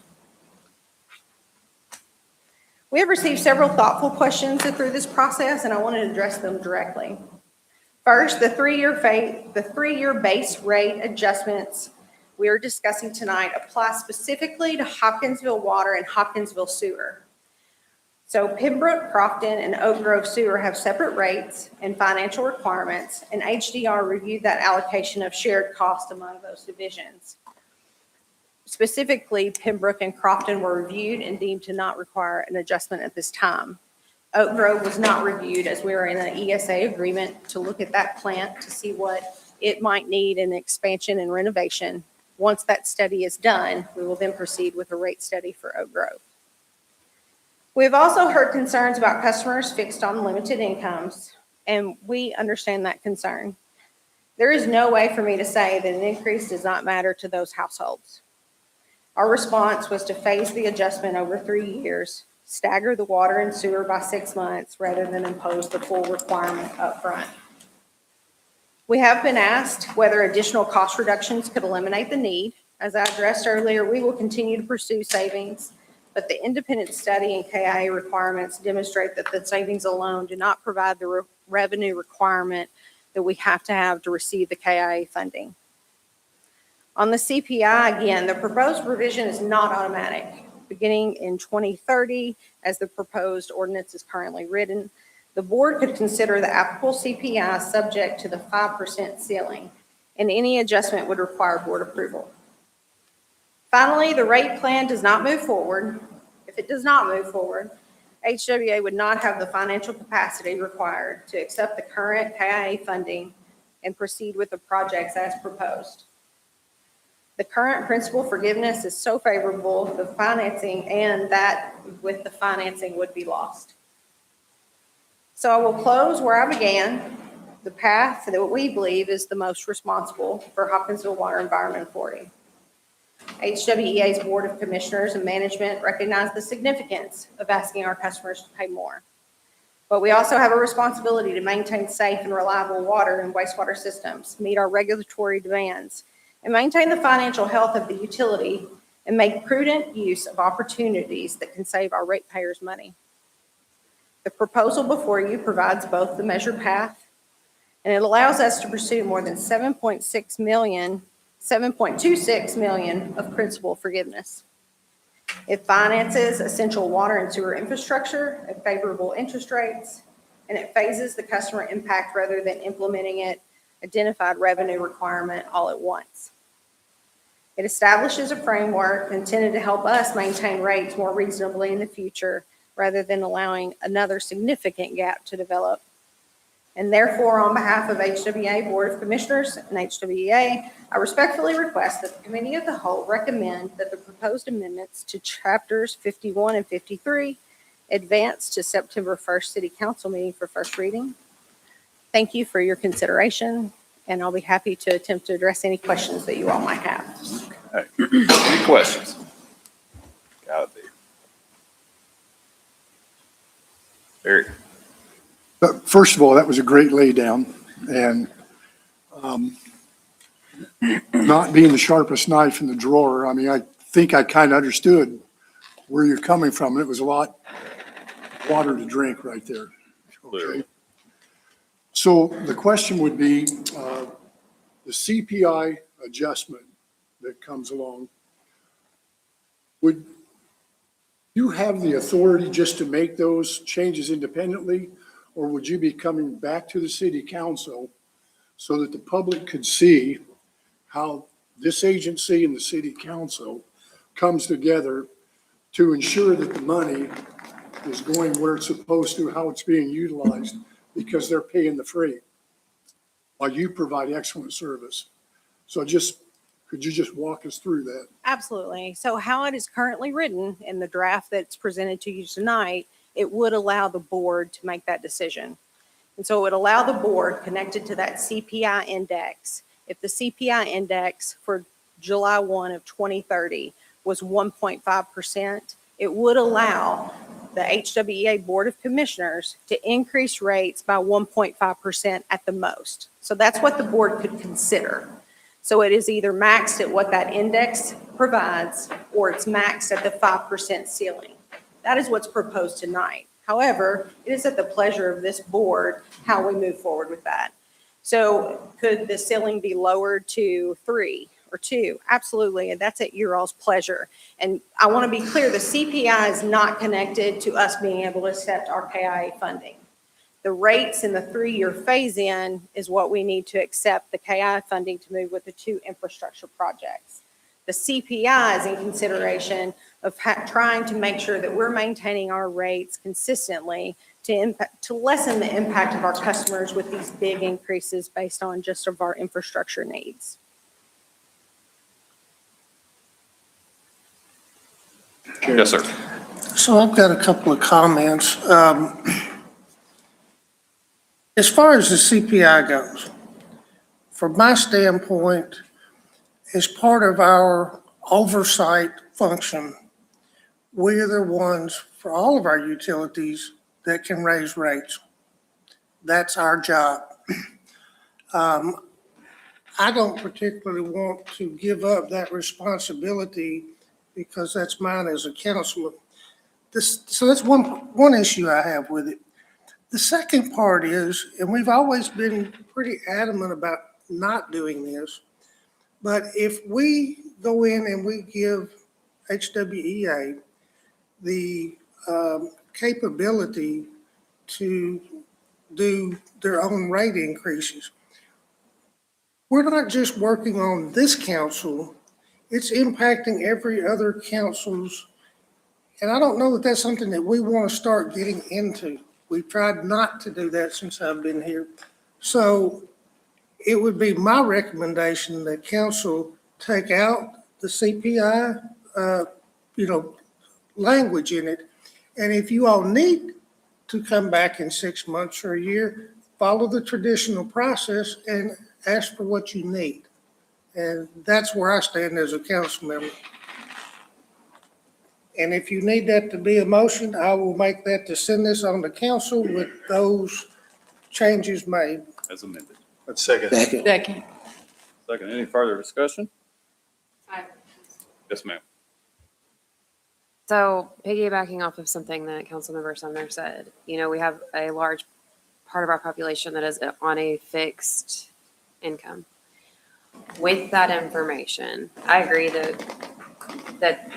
We have received several thoughtful questions through this process, and I want to address them directly. First, the three-year base rate adjustments we are discussing tonight apply specifically to Hopkinsville Water and Hopkinsville Sewer. So Pembroke, Crofton, and Oak Grove Sewer have separate rates and financial requirements, and HDR reviewed that allocation of shared cost among those divisions. Specifically, Pembroke and Crofton were reviewed and deemed to not require an adjustment at this time. Oak Grove was not reviewed as we are in an ESA agreement to look at that plant to see what it might need in expansion and renovation. Once that study is done, we will then proceed with a rate study for Oak Grove. We have also heard concerns about customers fixed on limited incomes, and we understand that concern. There is no way for me to say that an increase does not matter to those households. Our response was to phase the adjustment over 3 years, stagger the water and sewer by 6 months rather than impose the full requirement up front. We have been asked whether additional cost reductions could eliminate the need. As I addressed earlier, we will continue to pursue savings, but the independent study and KIA requirements demonstrate that the savings alone do not provide the revenue requirement that we have to receive the KIA funding. On the CPI, again, the proposed revision is not automatic. Beginning in 2030, as the proposed ordinance is currently written, the board could consider the applicable CPI subject to the 5% ceiling, and any adjustment would require board approval. Finally, the rate plan does not move forward. If it does not move forward, HWEA would not have the financial capacity required to accept the current KIA funding and proceed with the projects as proposed. The current principal forgiveness is so favorable, the financing and that with the financing would be lost. So I will close where I began, the path that we believe is the most responsible for Hopkinsville Water Environment Authority. HWEA's Board of Commissioners and management recognize the significance of asking our customers to pay more. But we also have a responsibility to maintain safe and reliable water and wastewater systems, meet our regulatory demands, and maintain the financial health of the utility and make prudent use of opportunities that can save our ratepayers money. The proposal before you provides both the measured path, and it allows us to pursue more than $7.26 million of principal forgiveness. It finances essential water and sewer infrastructure at favorable interest rates, and it phases the customer impact rather than implementing it identified revenue requirement all at once. It establishes a framework intended to help us maintain rates more reasonably in the future rather than allowing another significant gap to develop. And therefore, on behalf of HWEA Board of Commissioners and HWEA, I respectfully request that the Committee of the Whole recommend that the proposed amendments to Chapters 51 and 53 advance to September 1st City Council meeting for first reading. Thank you for your consideration, and I'll be happy to attempt to address any questions that you all might have. Okay. Any questions? Gotta be. Eric. First of all, that was a great laydown, and not being the sharpest knife in the drawer, I mean, I think I kind of understood where you're coming from, and it was a lot of water to drink right there. Okay. So the question would be, the CPI adjustment that comes along, would you have the authority just to make those changes independently? Or would you be coming back to the city council so that the public could see how this agency and the city council comes together to ensure that the money is going where it's supposed to, how it's being utilized, because they're paying the freight while you provide excellent service? So could you just walk us through that? Absolutely. So how it is currently written in the draft that's presented to you tonight, it would allow the board to make that decision. And so it would allow the board connected to that CPI index. If the CPI index for July 1 of 2030 was 1.5%, it would allow the HWEA Board of Commissioners to increase rates by 1.5% at the most. So that's what the board could consider. So it is either maxed at what that index provides, or it's maxed at the 5% ceiling. That is what's proposed tonight. However, it is at the pleasure of this board how we move forward with that. So could the ceiling be lowered to 3 or 2? Absolutely, and that's at your all's pleasure. And I want to be clear, the CPI is not connected to us being able to accept our KIA funding. The rates in the 3-year phase-in is what we need to accept the KIA funding to move with the 2 infrastructure projects. The CPI is in consideration of trying to make sure that we're maintaining our rates consistently to lessen the impact of our customers with these big increases based on just of our infrastructure needs. Yes, sir. So I've got a couple of comments. As far as the CPI goes, from my standpoint, as part of our oversight function, we are the ones for all of our utilities that can raise rates. That's our job. I don't particularly want to give up that responsibility because that's mine as a councilman. So that's one issue I have with it. The second part is, and we've always been pretty adamant about not doing this, but if we go in and we give HWEA the capability to do their own rate increases, we're not just working on this council, it's impacting every other council's. And I don't know that that's something that we want to start getting into. We've tried not to do that since I've been here. So it would be my recommendation that council take out the CPI, language in it. And if you all need to come back in 6 months or a year, follow the traditional process and ask for what you need. And that's where I stand as a council member. And if you need that to be a motion, I will make that to send this on to council with those changes made. As amended. That's second. Second. Second, any further discussion? Yes, ma'am. So piggybacking off of something that Councilmember Sumner said, we have a large part of our population that is on a fixed income. With that information, I agree that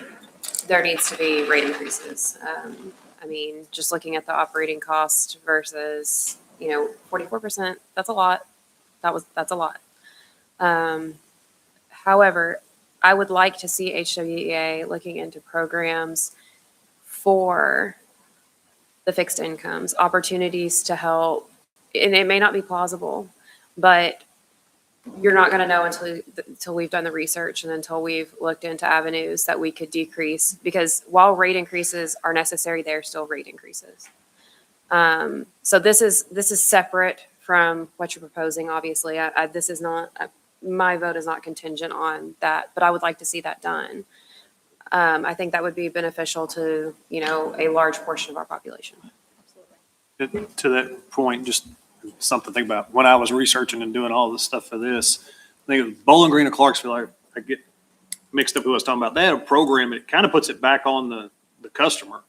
there needs to be rate increases. Just looking at the operating cost versus, 44%, that's a lot. That's a lot. However, I would like to see HWEA looking into programs for the fixed incomes, opportunities to help, and it may not be plausible, but you're not going to know until we've done the research and until we've looked into avenues that we could decrease, because while rate increases are necessary, they're still rate increases. So this is separate from what you're proposing. Obviously, this is not, my vote is not contingent on that, but I would like to see that done. I think that would be beneficial to, a large portion of our population. To that point, just something to think about. When I was researching and doing all this stuff for this, I think it was Bowling Green and Clarksville, I get mixed up with what I was talking about. They had a program, it kind of puts it back on the customer.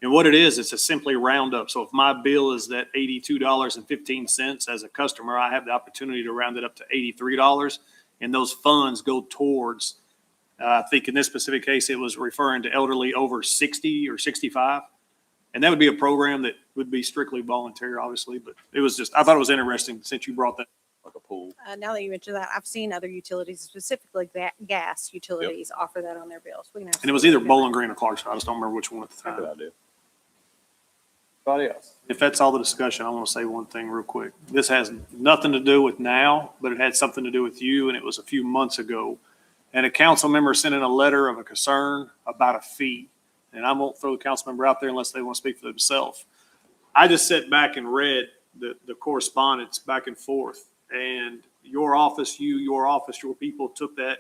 And what it is, it's a simply round up. So if my bill is that $82.15 as a customer, I have the opportunity to round it up to $83. And those funds go towards, I think in this specific case, it was referring to elderly over 60 or 65. And that would be a program that would be strictly voluntary, obviously, but it was just, I thought it was interesting since you brought that. Like a pool. Now that you mentioned that, I've seen other utilities, specifically gas utilities, offer that on their bills. And it was either Bowling Green or Clarksville. I just don't remember which one at the time. Good idea. Anybody else? If that's all the discussion, I want to say one thing real quick. This has nothing to do with now, but it had something to do with you, and it was a few months ago. And a council member sent in a letter of a concern about a fee. And I won't throw the council member out there unless they want to speak for themselves. I just sat back and read the correspondence back and forth. And your office, your people took that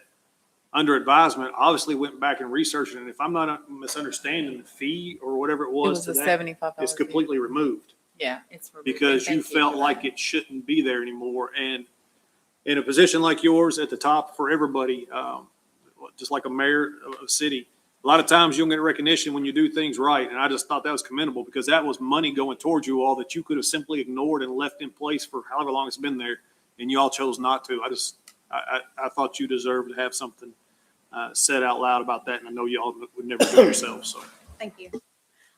under advisement, obviously went back and researched it. And if I'm not misunderstanding, the fee or whatever it was a to that $75 is completely removed Yeah, it's. removed. because you Thank felt like it shouldn't be there anymore. And in a position like yours at the top for everybody, just like a mayor of a city, a lot of times you don't get recognition when you do things right. And I just thought that was commendable because that was money going towards you all that you could have simply ignored and left in place for however long it's been there. And you all chose not to. I thought you deserved to have something said out loud about that. And I know y'all would never do it yourselves. So Thank you.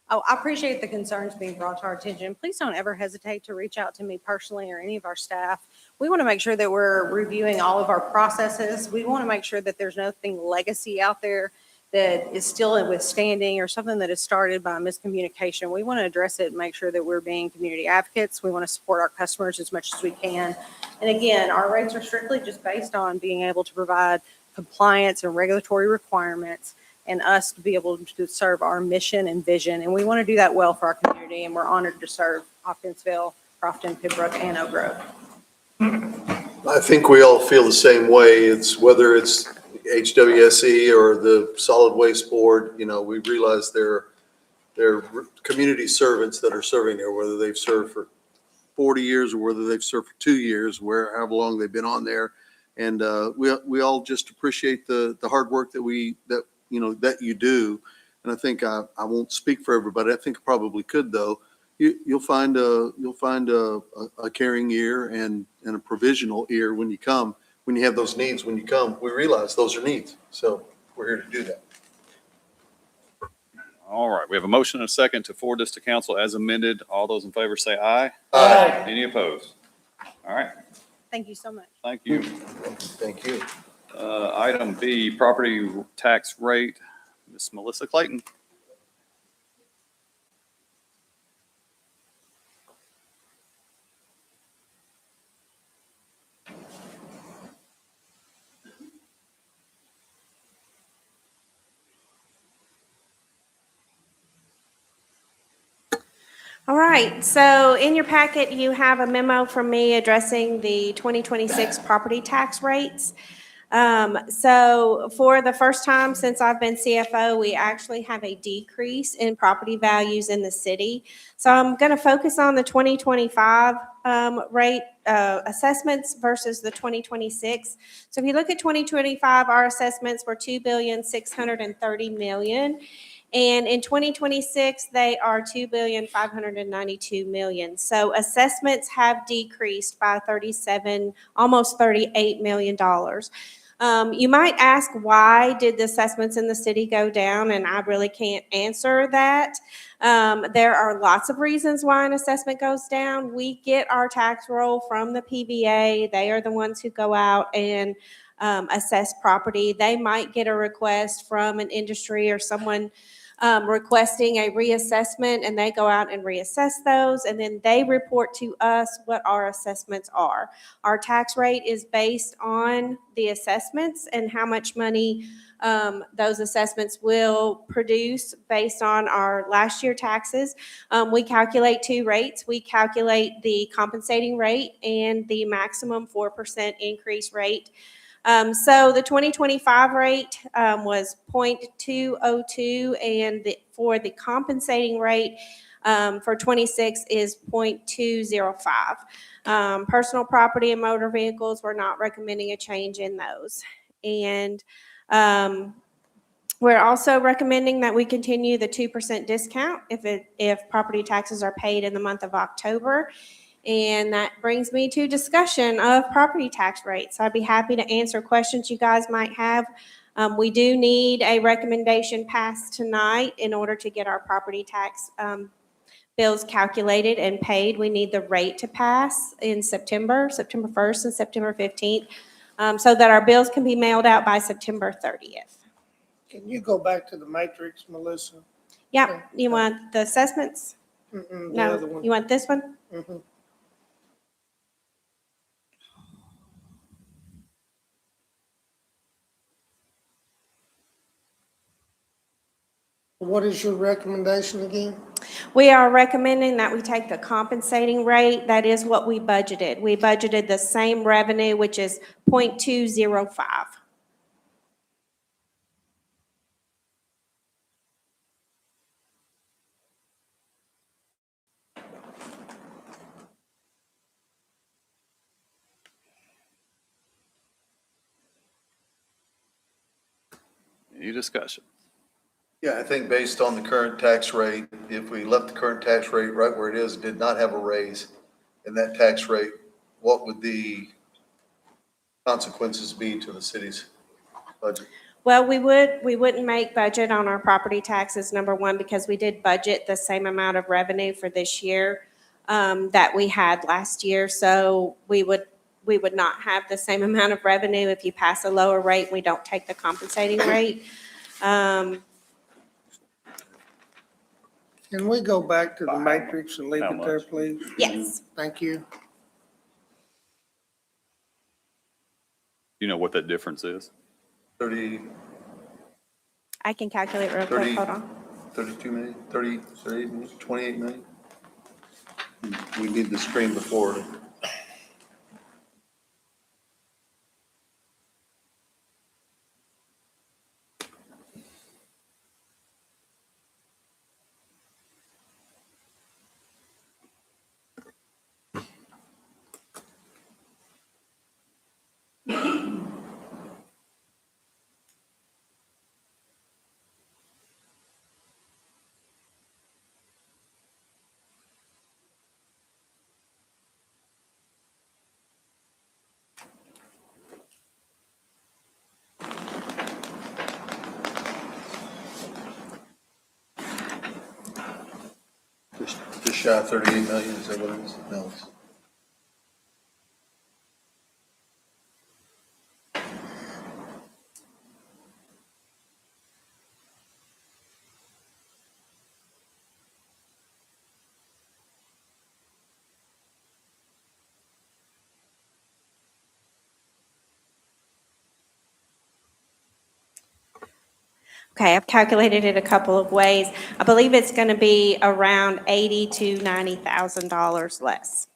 Oh, I appreciate the concerns being brought to our attention. Please don't ever hesitate to reach out to me personally or any of our staff. We want to make sure that we're reviewing all of our processes. We want to make sure that there's nothing legacy out there that is still withstanding or something that is started by miscommunication. We want to address it and make sure that we're being community advocates. We want to support our customers as much as we can. And again, our rates are strictly just based on being able to provide compliance and regulatory requirements and us to be able to serve our mission and vision. And we want to do that well for our community. And we're honored to serve Hopkinsville, Crofton, Pembroke, and Oak Grove. I think we all feel the same way. It's whether it's HWSE or the Solid Waste Board, you know, we realize they're community servants that are serving there, whether they've served for 40 years or whether they've served for 2 years, however long they've been on there. And we all just appreciate the hard work that you do. And I think I won't speak for everybody. I think I probably could though. You'll find a caring ear and a provisional ear when you have those needs. When you come, we realize those are needs. So we're here to do that. All right, we have a motion and a second to forward this to council as amended. All those in favor say aye. Aye. Any opposed? All right, Thank you so much. thank you. Thank you. Item B, property tax rate, Ms. Melissa Clayton. All right, so in your packet, you have a memo from me addressing the 2026 property tax rates. So for the first time since I've been CFO, we actually have a decrease in property values in the city. So I'm going to focus on the 2025 rate assessments versus the 2026. So if you look at 2025, our assessments were $2,630,000,000. And in 2026, they are $2,592,000,000. So assessments have decreased by almost $38 million. You might ask, why did the assessments in the city go down? And I really can't answer that. There are lots of reasons why an assessment goes down. We get our tax roll from the PBA. They are the ones who go out and assess property. They might get a request from an industry or someone requesting a reassessment, and they go out and reassess those, and then they report to us what our assessments are. Our tax rate is based on the assessments and how much money those assessments will produce based on our last year taxes. We calculate two rates. We calculate the compensating rate and the maximum 4% increase rate. So the 2025 rate was 0.202, and for the compensating rate for 26 is 0.205. Personal property and motor vehicles, we're not recommending a change in those. And we're also recommending that we continue the 2% discount if property taxes are paid in the month of October. And that brings me to discussion of property tax rates. I'd be happy to answer questions you guys might have. We do need a recommendation passed tonight in order to get our property tax bills calculated and paid. We need the rate to pass in September 1st and September 15th, so that our bills can be mailed out by September 30th. Can you go back to the matrix, Melissa? Yeah, you want the assessments? The No, other one. you want this one? Mhm. What is your recommendation again? We are recommending that we take the compensating rate. That is what we budgeted. We budgeted the same revenue, which is 0.205. Any discussion? Yeah, I think based on the current tax rate, if we left the current tax rate right where it is, did not have a raise in that tax rate, what would the consequences be to the city's budget? Well, we wouldn't make budget on our property taxes, number one, because we did budget the same amount of revenue for this year that we had last year. So we would not have the same amount of revenue if you pass a lower rate, we don't take the compensating rate. Can we go back to the matrix and leave How it there, much? please? Yes. Thank you. You know what that difference is? 30, I can calculate real quick, 30. hold on. 32 million, 30, 38 million, 28 million? We need the screen before. Just shy of 38 million, is that what it is? No. Okay, I've calculated it a couple of ways. I believe it's going to be around $80,000 to $90,000 less.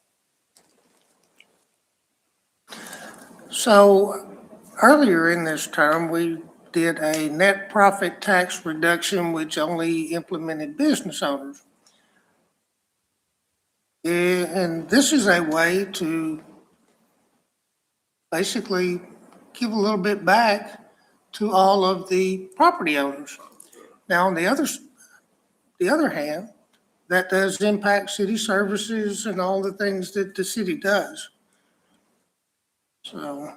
So earlier in this term, we did a net profit tax reduction, which only implemented business owners. And this is a way to basically give a little bit back to all of the property owners. Now, on the other hand, that does impact city services and all the things that the city does. So,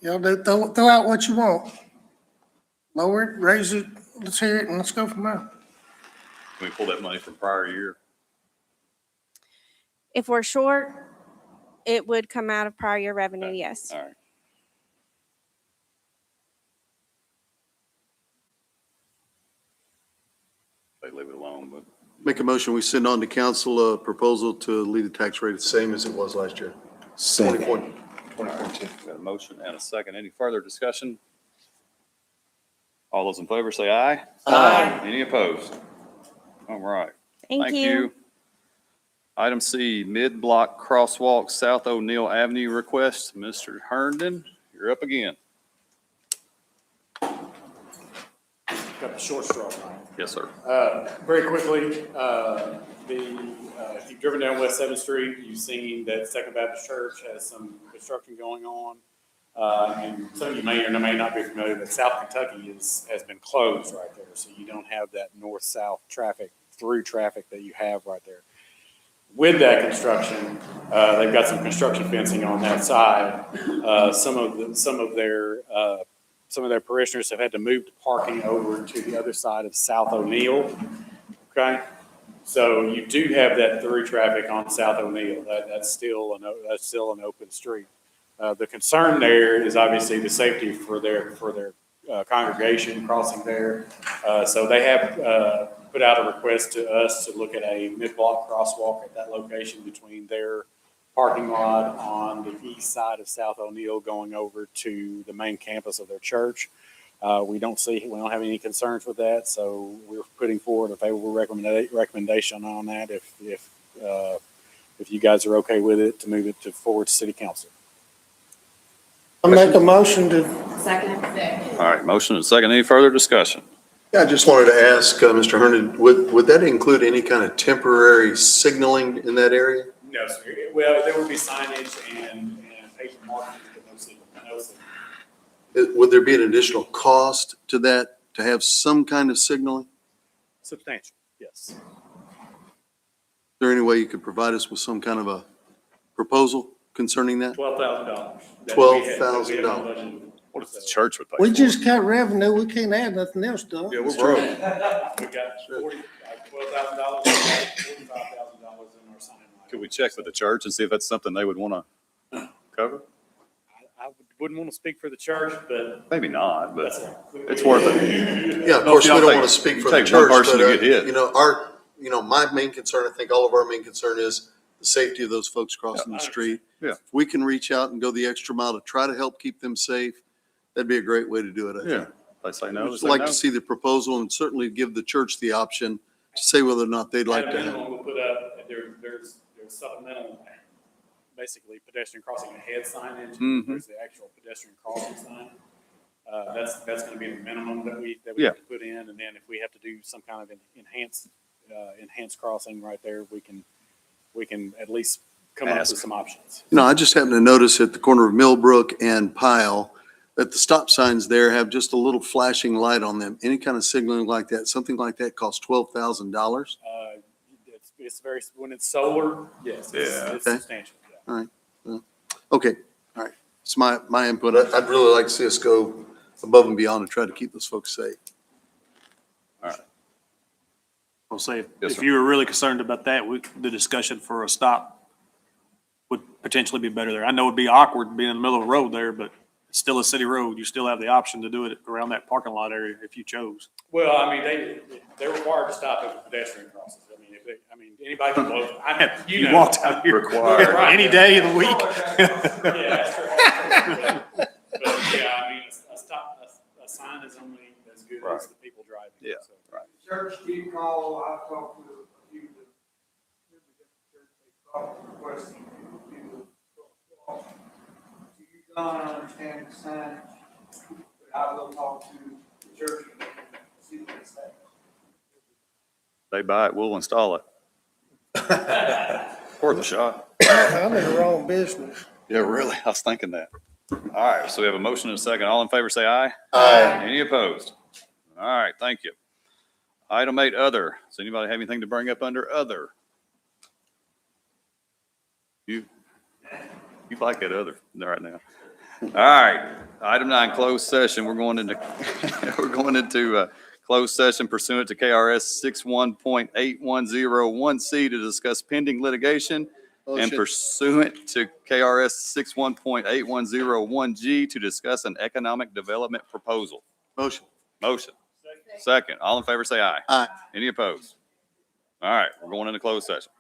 you know, throw out what you want. Lower it, raise it, let's hear it, and let's go from there. Can we pull that money from prior year? If we're short, it would come out of prior year revenue, yes. All right. They leave it alone, but Make a motion, we send on to council a proposal to leave the tax rate the same as it was last year. 2014. got a motion and a second. Any further discussion? All those in favor say aye. Aye. Any opposed? All right. Thank you. Item C, mid-block crosswalk South O'Neill Avenue request. Mr. Herndon, you're up again. Got the short straw. Yes, sir. Very quickly, if you've driven down West 7th Street, you've seen that Second Baptist Church has some construction going on. And some of you may or may not be familiar that South Kentucky has been closed right there. So you don't have that north-south traffic, through traffic that you have right there. With that construction, they've got some construction fencing on that side. Some of their parishioners have had to move the parking over to the other side of South O'Neill. Okay, so you do have that through traffic on South O'Neill. That's still an open street. The concern there is obviously the safety for their congregation crossing there. So they have put out a request to us to look at a mid-block crosswalk at that location between their parking lot on the east side of South O'Neill going over to the main campus of their church. We don't have any concerns with that, so we're putting forward a favorable recommendation on that if you guys are okay with it, to move it forward to city council. I'll make a motion to, All right, motion and second. Any further discussion? Yeah, I just wanted to ask Mr. Herndon, would that include any kind of temporary signaling in that area? No, sir. Well, there would be signage and paper markings, but no signal. Would there be an additional cost to that, to have some kind of signaling? Substantial, yes. Is there any way you could provide us with some kind of a proposal concerning that? $12,000. $12,000. What if the church would pay? We just cut revenue, we can't add nothing else to it. Yeah, we're broke. We got $12,000, $45,000 in our sign. Could we check with the church and see if that's something they would want to cover? I wouldn't want to speak for the church, but Maybe not, but it's worth it. Yeah, of course, we don't want to speak for the Take one church, person but, to get hit. my main concern, I think all of our main concern is the safety of those folks crossing the street. Yeah. If we can reach out and go the extra mile to try to help keep them safe, that'd be a great way to do it, I Yeah. think. They say no, I'd they say like no. to see the proposal and certainly give the church the option to say whether or not they'd like At a to have. minimum, we'll put up, there's supplemental, basically pedestrian crossing ahead signage. Mhm. There's the actual pedestrian crossing sign. That's going to be the minimum that we Yeah. have to put in. And then if we have to do some kind of enhanced crossing right there, we can at least come up Ask. with some options. I just happened to notice at the corner of Millbrook and Pyle that the stop signs there have just a little flashing light on them. Any kind of signaling like that, something like that costs $12,000. It's very, when it's solar, yes, Yeah. it's Okay. substantial. Yeah. All right. Well, okay, all right. It's my input. I'd really like to see us go above and beyond and try to keep those folks safe. I'll say, Yes, if sir. you were really concerned about that, the discussion for a stop would potentially be better there. I know it'd be awkward being in the middle of a road there, but it's still a city road. You still have the option to do it around that parking lot area if you chose. well, I mean, they're required to stop at pedestrian crossings. Anybody can blow, You walked out here Required. any day of the week. Yeah, that's true. But yeah, I mean, a sign is only as good Right. as the people driving. Yeah. So. Right. Church did call, I talked to a few of the members of the church, they called requesting to do the crosswalk. Do you not understand the signage? But I will talk to the church and see what they say. They buy it, we'll install it. Worth a shot. I'm in the wrong business. Yeah, really. I was thinking that. All right, so we have a motion and a second. All in favor, say aye. Aye. Any opposed? All right, thank you. Item 8, other. Does anybody have anything to bring up under other? You like that other right now. All right, item 9, closed session. We're going into, closed session pursuant to KRS 61.8101C to discuss pending litigation and Motion. pursuant to KRS 61.8101G to discuss an economic development proposal. Motion. Motion. Second. All in favor, say aye. Aye. Any opposed? All right, we're going into closed session.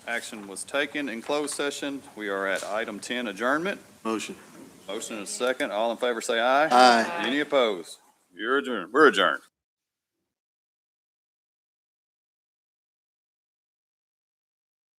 action was taken in closed session. We are at item 10, adjournment. Motion. Motion and a second. All in favor say aye. Aye. Any opposed? You're adjourned. We're adjourned.